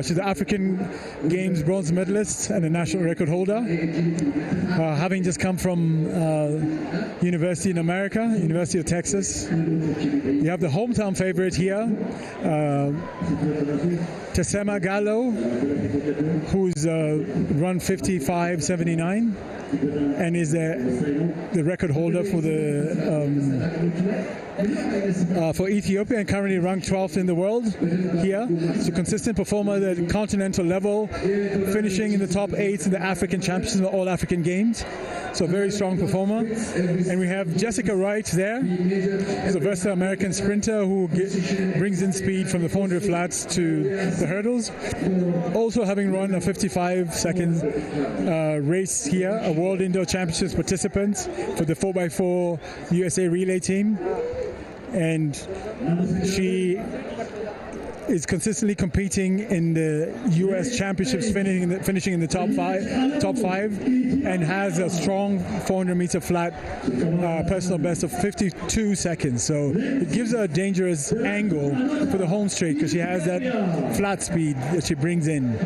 She's the African Games bronze medalist and a national record holder, having just come from university in America, University of Texas. You have the hometown favorite here, Tesema Gallo, who's run 55.79 and is the record holder for for Ethiopia, and currently ranked 12th in the world here. She's a consistent performer at the continental level, finishing in the top 8 in the African Championships and the All African Games. So very strong performer. And we have Jessica Wright there, who's a versatile American sprinter who brings in speed from the 400 flats to the hurdles. Also having run a 55-second race here, a World Indoor Championships participant for the 4x4 USA relay team. And she is consistently competing in the U.S. Championships, finishing in the top five, and has a strong 400-meter flat personal best of 52 seconds. So it gives her a dangerous angle for the home straight because she has that flat speed that she brings in.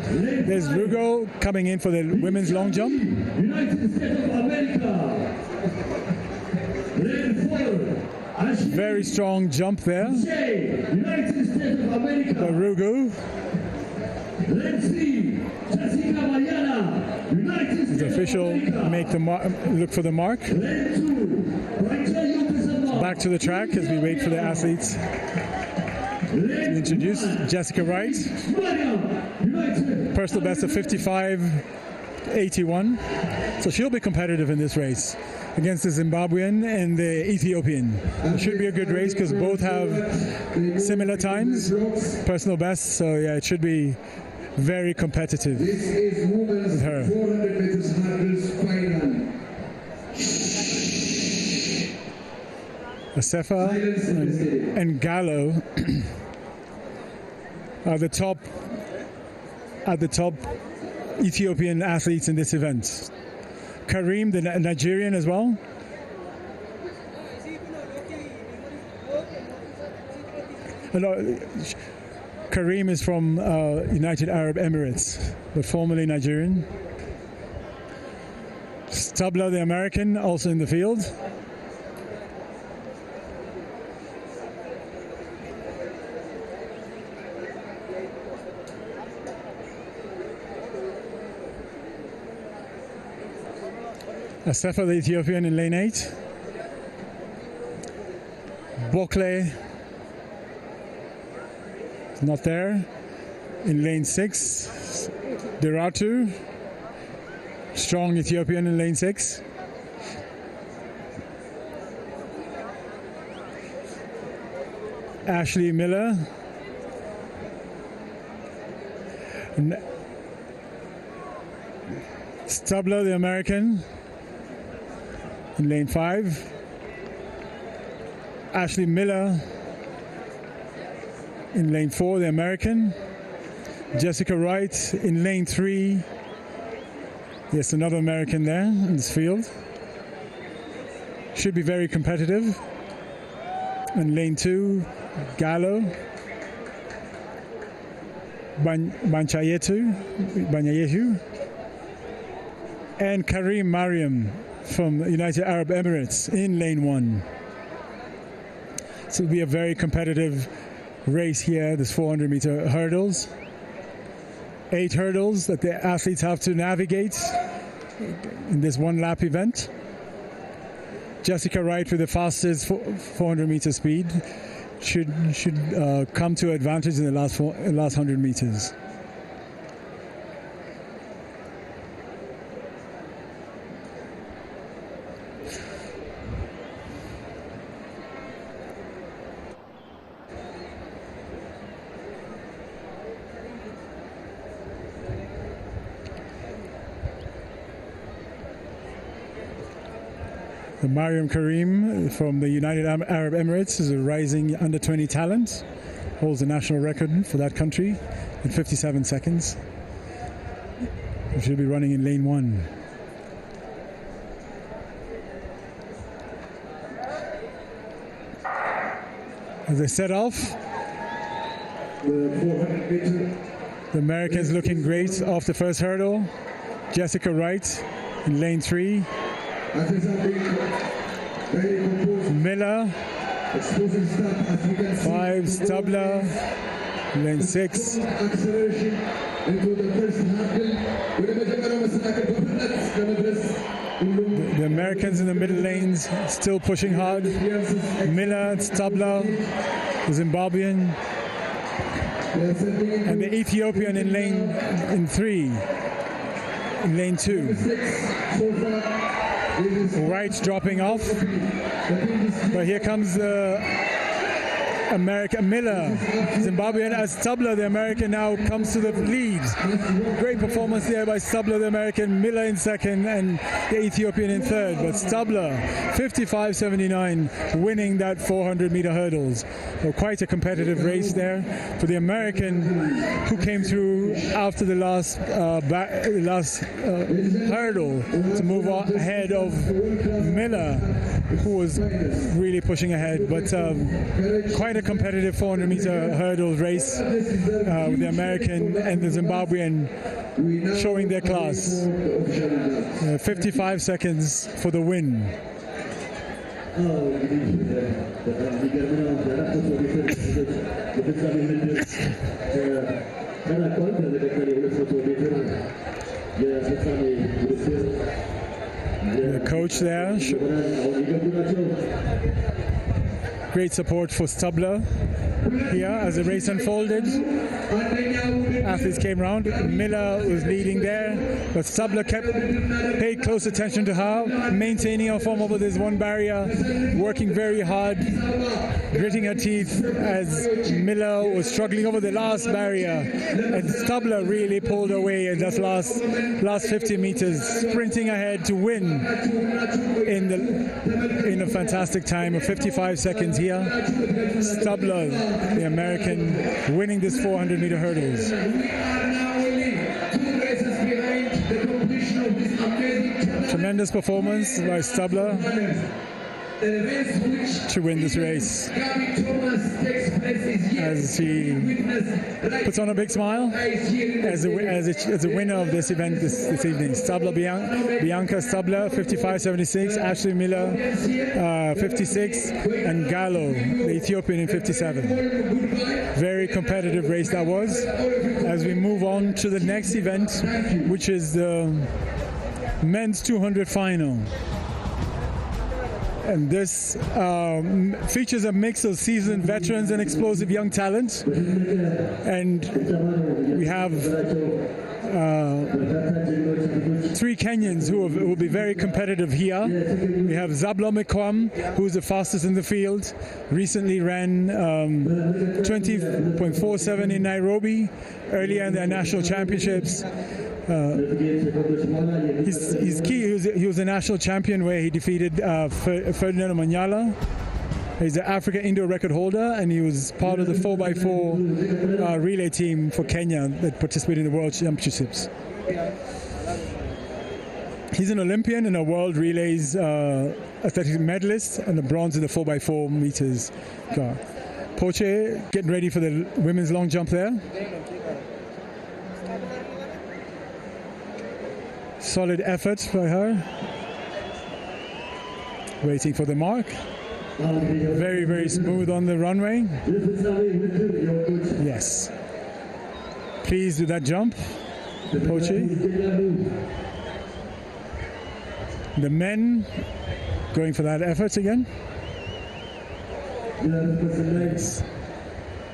There's Rugo coming in for the women's long jump. United States of America. Very strong jump there. United States of America. Barugu. Let's see. Jessica Mayana. United States The official make the look for the mark. Back to the track as we wait for the athletes to introduce. Jessica Wright. Personal best of 55.81. So she'll be competitive in this race against the Zimbabwean and the Ethiopian. It should be a good race because both have similar times, personal best. So yeah, it should be very competitive with her. 400 meters hurdles final. Asefa and Gallo are the top Ethiopian athletes in this event. Karim, the Nigerian as well. Karim is from United Arab Emirates, but formerly Nigerian. Stabler, the American, also in the field. Asefa, the Ethiopian, in lane 8. Bokle, not there. In lane 6. Deratu, strong Ethiopian in lane 6. Ashley Miller. Stabler, the American, in lane 5. Ashley Miller in lane 4, the American. Jessica Wright in lane 3. Yes, another American there in this field. Should be very competitive. In lane 2, Gallo. Banyayehu. And Karim Mariam from the United Arab Emirates in lane 1. So it'll be a very competitive race here. There's 400-meter hurdles. 8 hurdles that the athletes have to navigate in this one-lap event. Jessica Wright with the fastest 400-meter speed should come to advantage in the last 100 meters. Mariam Karim from the United Arab Emirates is a rising under-20 talent. Holds the national record for that country in 57 seconds. She'll be running in lane 1. As they set off, the Americans looking great off the first hurdle. Jessica Wright in lane 3. Miller, 5, Stabler, lane 6. The Americans in the middle lanes still pushing hard. Miller, Stabler, the Zimbabwean, and the Ethiopian in lane 3, in lane 2. Wright dropping off, but here comes the Miller, Zimbabwean, as Stabler, the American, now comes to the lead. Great performance there by Stabler, the American. Miller in second and the Ethiopian in third. But Stabler, 55.79, winning that 400-meter hurdles. So quite a competitive race there for the American, who came through after the last hurdle to move ahead of Miller, who was really pushing ahead. But quite a competitive 400-meter hurdle race with the American and the Zimbabwean showing their class. 55 seconds for the win. The coach there. Great support for Stabler here as the race unfolded. Athletes came round. Miller was leading there, but Stabler paid close attention to her, maintaining her form over this one barrier, working very hard, gritting her teeth as Miller was struggling over the last barrier, and Stabler really pulled away in that last 50 meters, sprinting ahead to win in a fantastic time of 55 seconds here. Stabler, the American, winning this 400-meter hurdles. Tremendous performance by Stabler to win this race, as he puts on a big smile as a winner of this event this evening. Stabler, Bianca Stabler, 55.76, Ashley Miller, 56, and Gallo, the Ethiopian, in 57. Very competitive race that was. As we move on to the next event, which is the men's 200 final. And this features a mix of seasoned veterans and explosive young talent. And we have 3 Kenyans who will be very competitive here. We have Zablo Mekwam, who's the fastest in the field. Recently ran 20.47 in Nairobi, earlier in their national championships. He's key. He was a national champion where he defeated Ferdinand Manyala. He's an African indoor record holder, and he was part of the 4x4 relay team for Kenya that participated in the World Championships. He's an Olympian and a World Relays athletics medalist, and a bronze in the 4x4 meters car. Poche getting ready for the women's long jump there. Solid effort by her. Waiting for the mark. Very, very smooth on the runway. Yes. Pleased with that jump. Poche. The men going for that effort again. Yes.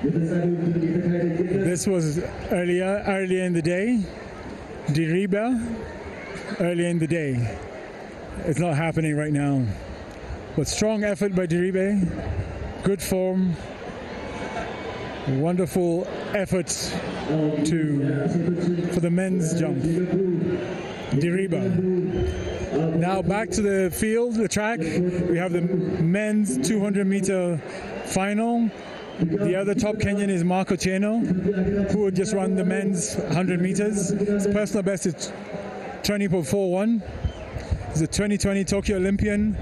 This was earlier in the day. Diriba. Earlier in the day. It's not happening right now. But strong effort by Diribe. Good form. Wonderful effort for the men's jump. Diriba. Now back to the field, the track. We have the men's 200-meter final. The other top Kenyan is Mark Otieno, who would just run the men's 100 meters. His personal best is 20.41. He's a 2020 Tokyo Olympian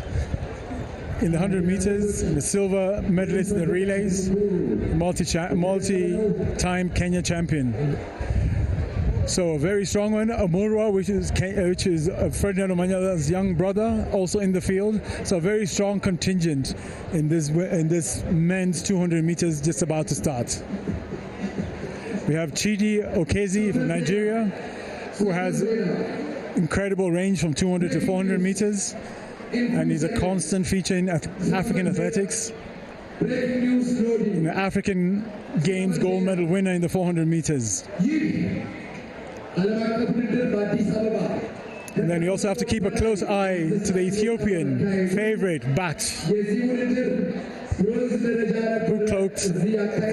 in the 100 meters, and the silver medalist in the relays, multi-time Kenya champion. So a very strong one. Omurwa, which is Ferdinand Omanyala's young brother, also in the field. So a very strong contingent in this men's 200 meters just about to start. We have Chidi Okezi from Nigeria, who has incredible range from 200 to 400 meters, and he's a constant feature in African athletics. In the African Games gold medal winner in the 400 meters. And then you also have to keep a close eye to the Ethiopian favorite, Bat,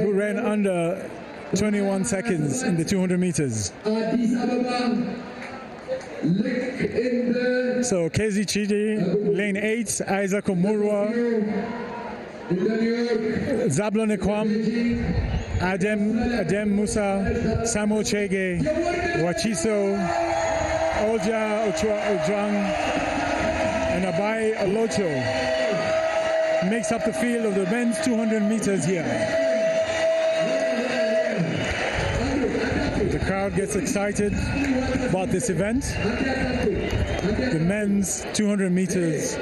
who ran under 21 seconds in the 200 meters. So Kezi Chidi, lane 8, Isaac Omurwa, Zablon Ekwam, Adem Musa, Samuel Chege, Wachiso, Olja Ojwang, and Abai Olocho makes up the field of the men's 200 meters here. The crowd gets excited about this event. The men's 200 meters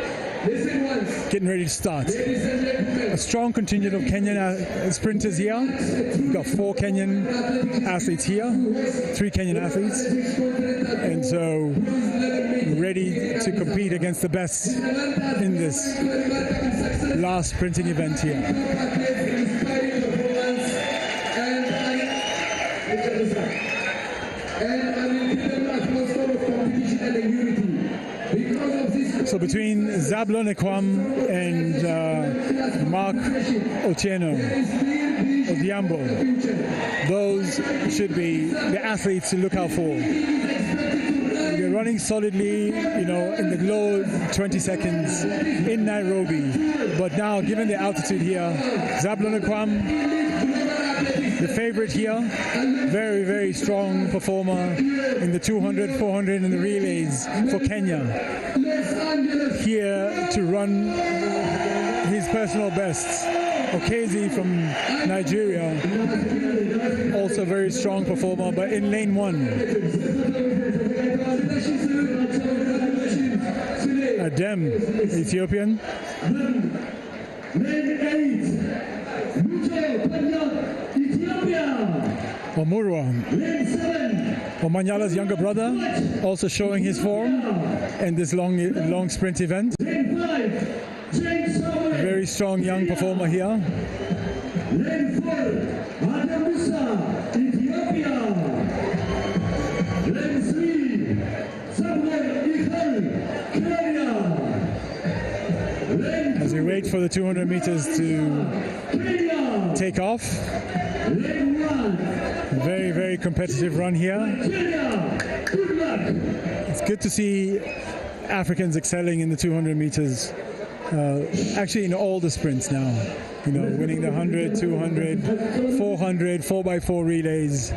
getting ready to start. A strong contingent of Kenyan sprinters here. We've got 4 Kenyan athletes here, 3 Kenyan athletes, and so ready to compete against the best in this last sprinting event here. So between Zablon Ekwam and Mark Otieno, Odiambo, those should be the athletes to look out for. They're running solidly, in the low 20 seconds in Nairobi. But now, given the altitude here, Zablon Ekwam, the favorite here, very, very strong performer in the 200, 400 and the relays for Kenya. Here to run his personal bests. Okezi from Nigeria, also a very strong performer, but in lane 1. Adem, Ethiopian. Omurwa, Omanyala's younger brother, also showing his form in this long sprint event. Very strong young performer here. As we wait for the 200 meters to take off. Very, very competitive run here. It's good to see Africans excelling in the 200 meters. Actually in all the sprints now. Winning the 100, 200, 400, 4x4 relays.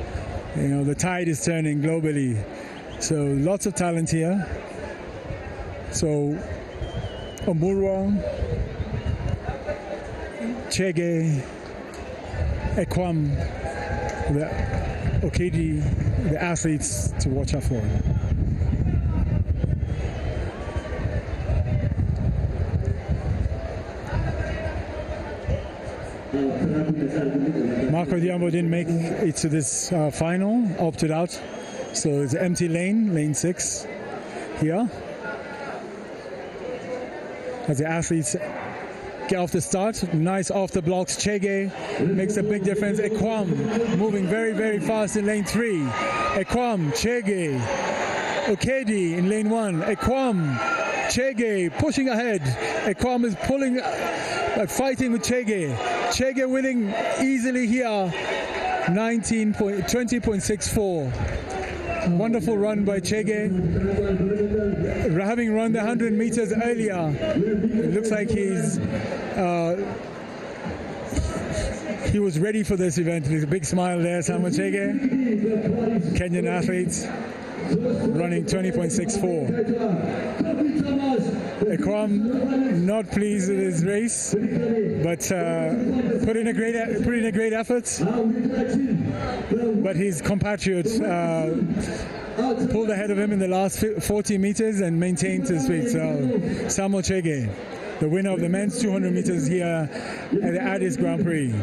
The tide is turning globally. So lots of talent here. So Omurwa, Chege, Ekwam, the Okedi, the athletes to watch out for. Marco Diambo didn't make it to this final, opted out. So it's an empty lane 6 here. As the athletes get off the start, nice off the blocks. Chege makes a big difference. Ekwam moving very, very fast in lane 3. Ekwam, Chege, Okedi in lane 1. Ekwam, Chege pushing ahead. Ekwam is pulling, fighting with Chege. Chege winning easily here, 20.64. Wonderful run by Chege. Having run the 100 meters earlier, it looks like he was ready for this event. There's a big smile there, Samuel Chege, Kenyan athlete, running 20.64. Ekwam not pleased with his race, but put in a great effort. But his compatriot pulled ahead of him in the last 40 meters and maintained his speed. So Samuel Chege, the winner of the men's 200 meters here at the Addis Grand Prix.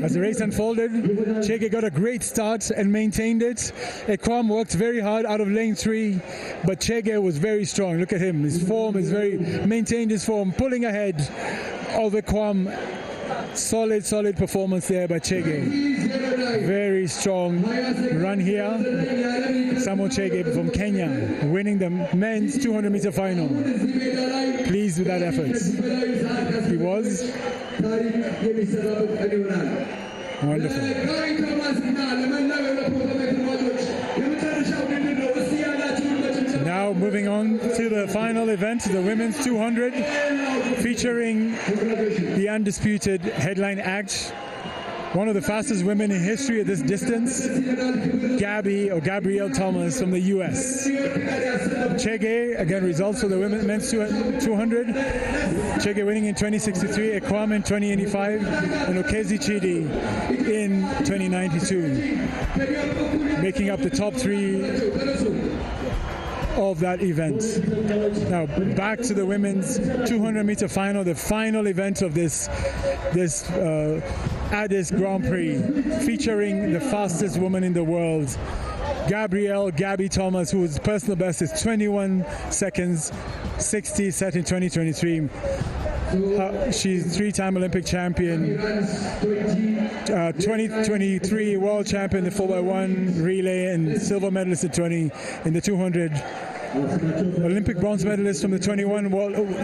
As the race unfolded, Chege got a great start and maintained it. Ekwam worked very hard out of lane 3, but Chege was very strong. Look at him, his form is maintained his form, pulling ahead of Ekwam. Solid performance there by Chege. Very strong run here. Samuel Chege from Kenya, winning the men's 200 meter final. Pleased with that effort. He was. Wonderful. Now moving on to the final event, the women's 200, featuring the undisputed headline act, one of the fastest women in history at this distance, Gabrielle Thomas from the US. Chege, again, results for the men's 200. Chege winning in 2063, Ekwam in 2085, and Okezi Chidi in 2092, making up the top 3 of that event. Now back to the women's 200 meter final, the final event of this Addis Grand Prix, featuring the fastest woman in the world, Gabby Thomas, whose personal best is 21 seconds 60 set in 2023. She's 3-time Olympic champion, 2023 world champion in the 4x1 relay, and silver medalist in the 200. Olympic bronze medalist from the 21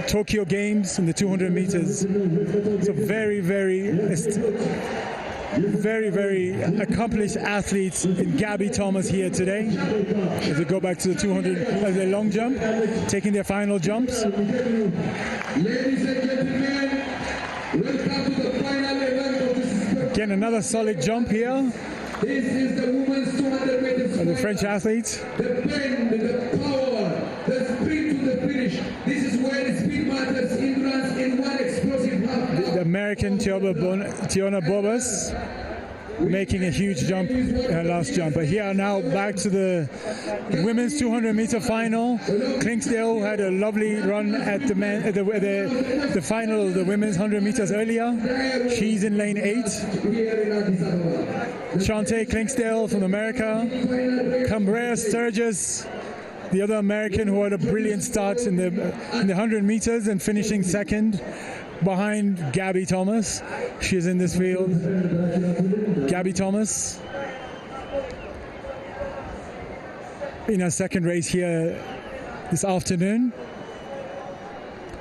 Tokyo Games in the 200 meters. So very accomplished athletes in Gabby Thomas here today. As we go back to the 200, the long jump, taking their final jumps. Ladies and gentlemen, welcome to the final event of this. Again, another solid jump here. This is the women's 200 meters. The French athletes. The bend, the power, the speed to the finish. This is where the speed matters. Endurance in one explosive half. The American Tiona Bobas making a huge jump, last jump. But here now back to the women's 200 meter final. Clinksdale had a lovely run at the final of the women's 100 meters earlier. She's in lane 8. Shantae Clinksdale from America. Cambrea Sturgis, the other American, who had a brilliant start in the 100 meters and finishing second behind Gabby Thomas. She's in this field. Gabby Thomas in her second race here this afternoon.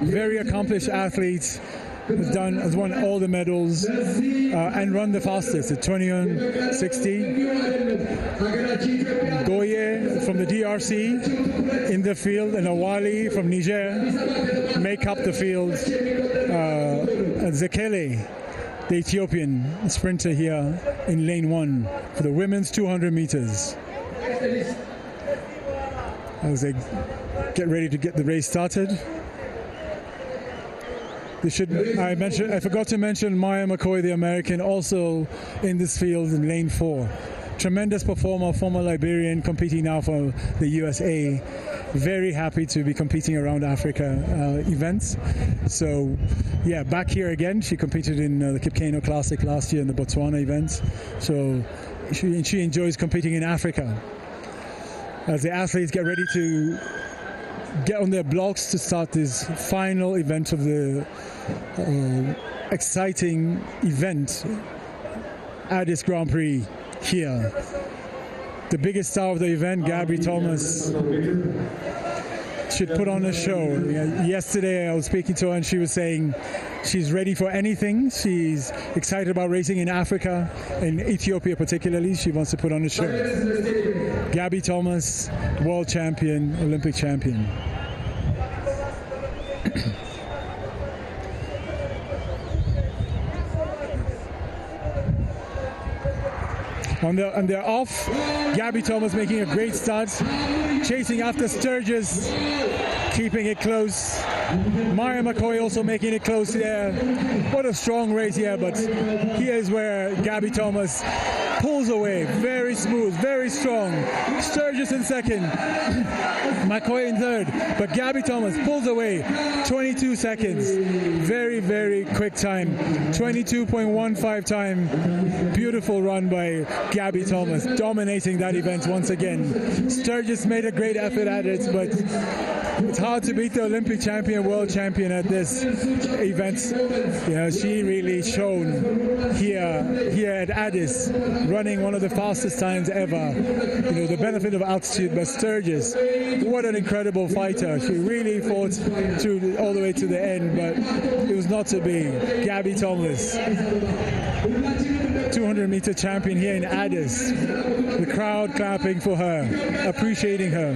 Very accomplished athlete. Has won all the medals and run the fastest at 21:60. Goye from the DRC in the field, and Awali from Niger make up the field. Zekele, the Ethiopian sprinter here in lane 1 for the women's 200 meters. As they get ready to get the race started. I forgot to mention Maya McCoy, the American, also in this field in lane 4. Tremendous performer, former Liberian, competing now for the USA. Very happy to be competing around Africa events. So, yeah, back here again. She competed in the Kipkeino Classic last year in the Botswana event. So she enjoys competing in Africa. As the athletes get ready to get on their blocks to start this final event of the exciting event, Addis Grand Prix here. The biggest star of the event, Gabby Thomas, should put on a show. Yesterday I was speaking to her and she was saying She's ready for anything. She's excited about racing in Africa, in Ethiopia particularly. She wants to put on a show. Gabby Thomas, world champion, Olympic champion. On their off, Gabby Thomas making a great start, chasing after Sturgis, keeping it close. Maya McCoy also making it close here. What a strong race here, but here's where Gabby Thomas pulls away. Very smooth, very strong. Sturgis in second, McCoy in third, but Gabby Thomas pulls away. 22 seconds. Very, very quick time. 22.15 time. Beautiful run by Gabby Thomas, dominating that event once again. Sturgis made a great effort at it, but it's hard to beat the Olympic champion, world champion at this event. You know, she really shone here at Addis, running one of the fastest times ever. You know, the benefit of altitude, but Sturgis, what an incredible fighter. She really fought through all the way to the end, but it was not to be. Gabby Thomas, 200-meter champion here in Addis. The crowd clapping for her, appreciating her.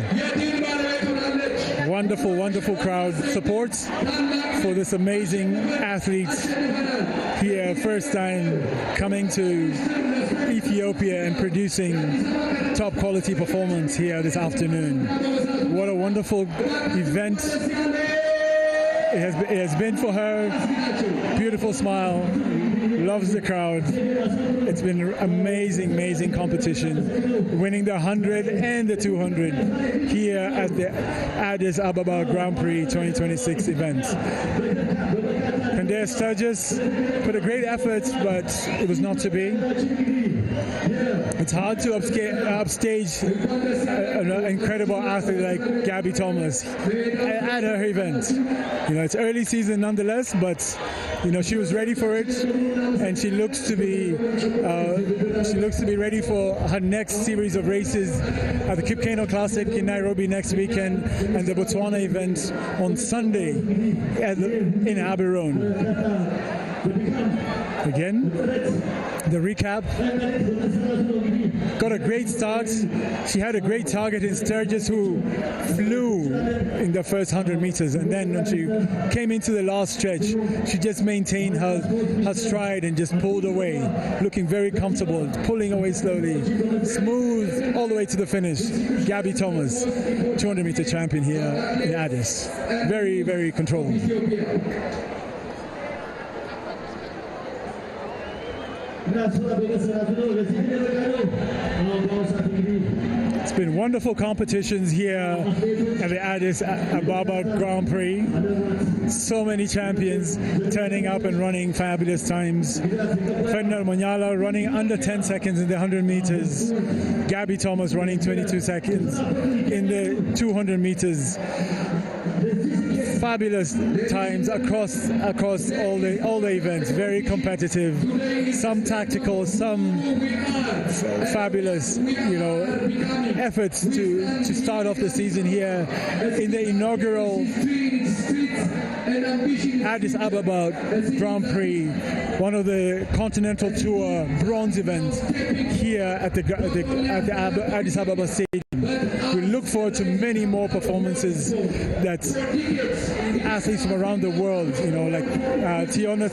Wonderful, wonderful crowd support for this amazing athlete here, first time coming to Ethiopia and producing top quality performance here this afternoon. What a wonderful event it has been for her. Beautiful smile, loves the crowd. It's been an amazing, amazing competition, winning the 100 and the 200 here at the Addis Ababa Grand Prix 2026 event. Kandair Sturgis put a great effort, but it was not to be. It's hard to upstage an incredible athlete like Gabby Thomas at her event. You know, it's early season nonetheless, but you know, she was ready for it, and she looks to be ready for her next series of races at the Kipkeino Classic in Nairobi next weekend, and the Botswana event on Sunday in Gaborone. Again, the recap. Got a great start. She had a great target in Sturgis, who flew in the first 100 meters, and then when she came into the last stretch, she just maintained her stride and just pulled away, looking very comfortable, pulling away slowly, smooth all the way to the finish. Gabby Thomas, 200-meter champion here in Addis. Very, very controlled. It's been wonderful competitions here at the Addis Ababa Grand Prix. So many champions turning up and running fabulous times. Ferdinand Monyala running under 10 seconds in the 100 meters. Gabby Thomas running 22 seconds in the 200 meters. Fabulous times across all the events. Very competitive, some tactical, some fabulous, you know, efforts to start off the season here in the inaugural Addis Ababa Grand Prix, one of the Continental Tour bronze events here at the Addis Ababa Stadium. We look forward to many more performances that athletes from around the world, you know, like Tiona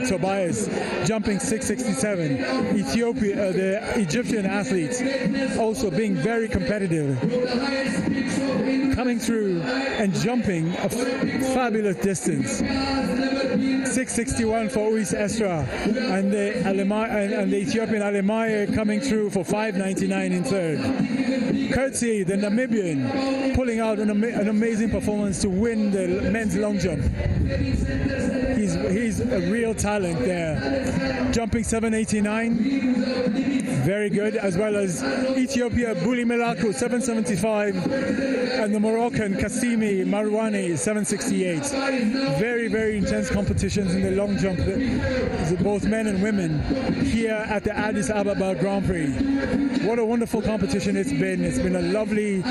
Tobias jumping 667, Ethiopia, the Egyptian athletes also being very competitive, coming through and jumping a fabulous distance. 661 for Uis Esra, and the Ethiopian Alemaye coming through for 599 in third. Kurtzi, the Namibian, pulling out an amazing performance to win the men's long jump. He's a real talent there. Jumping 789. very good, as well as Ethiopia Buli Melaku 775 and the Moroccan Kassimi Marwani 768. Very, very intense competitions in the long jump, both men and women, here at the Addis Ababa Grand Prix. What a wonderful competition it's been. It's been a lovely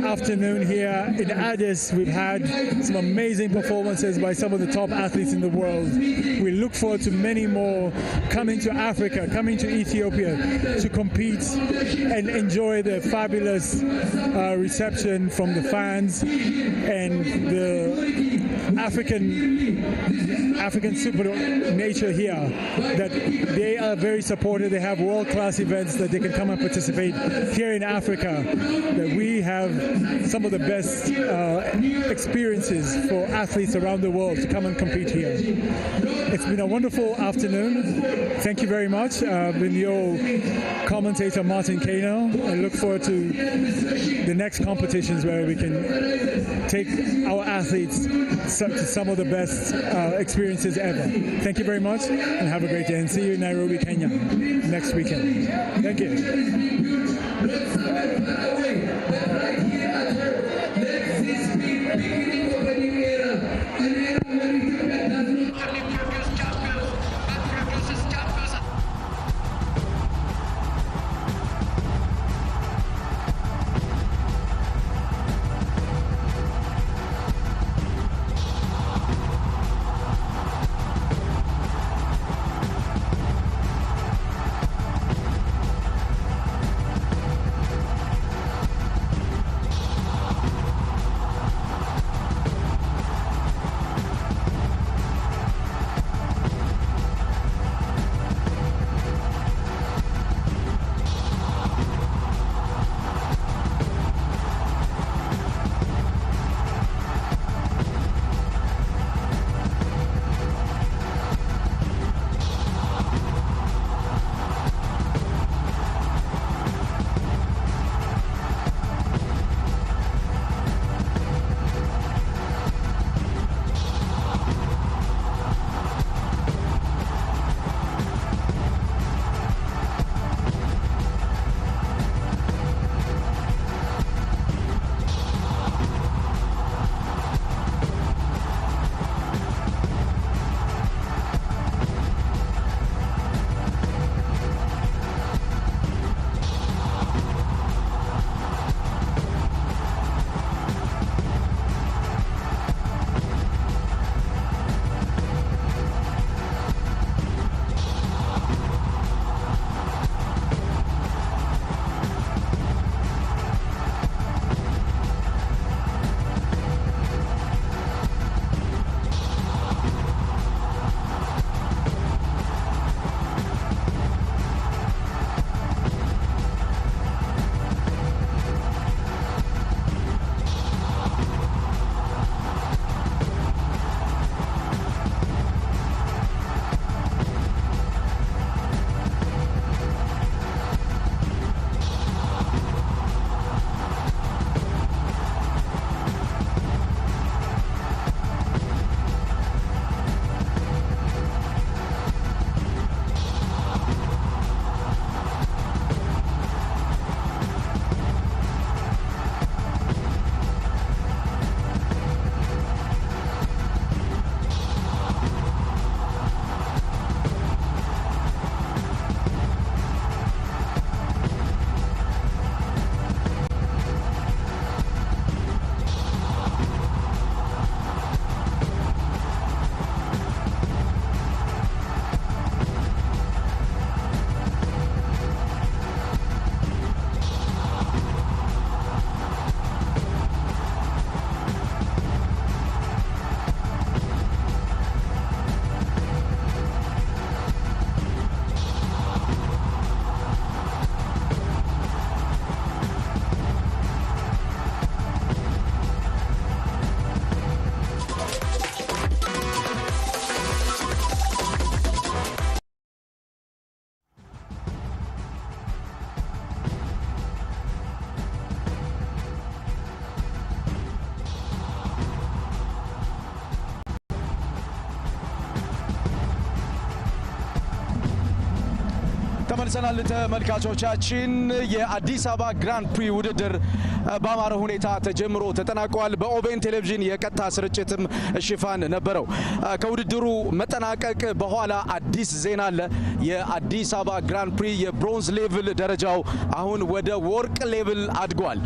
afternoon here in Addis. We've had some amazing performances by some of the top athletes in the world. We look forward to many more coming to Africa, coming to Ethiopia to compete and enjoy the fabulous reception from the fans and the African super nature here, that they are very supportive. They have world-class events that they can come and participate here in Africa, that we have some of the best experiences for athletes around the world to come and compete here. It's been a wonderful afternoon. Thank you very much. I've been your commentator, Martin Kano. I look forward to the next competitions where we can take our athletes to some of the best experiences ever. Thank you very much and have a great day, and see you in Nairobi, Kenya next weekend. Thank you. ተመልሰናል ተመልካቾቻችን የአዲስ አበባ ግራንድ ፕሪ ውድድር በአማረ ሁኔታ ተጀምሮ ተጠናቋል በኦቤን ቴሌቪዥን የቀጥታ ስርጭትም ሽፋን ነበረው ከውድድሩ መጠናቀቅ በኋላ አዲስ ዜና አለ የአዲስ አበባ ግራንድ ፕሪ የብሮንዝ ሌቭል ደረጃው አሁን ወደ ወርቅ ሌቭል አድጓል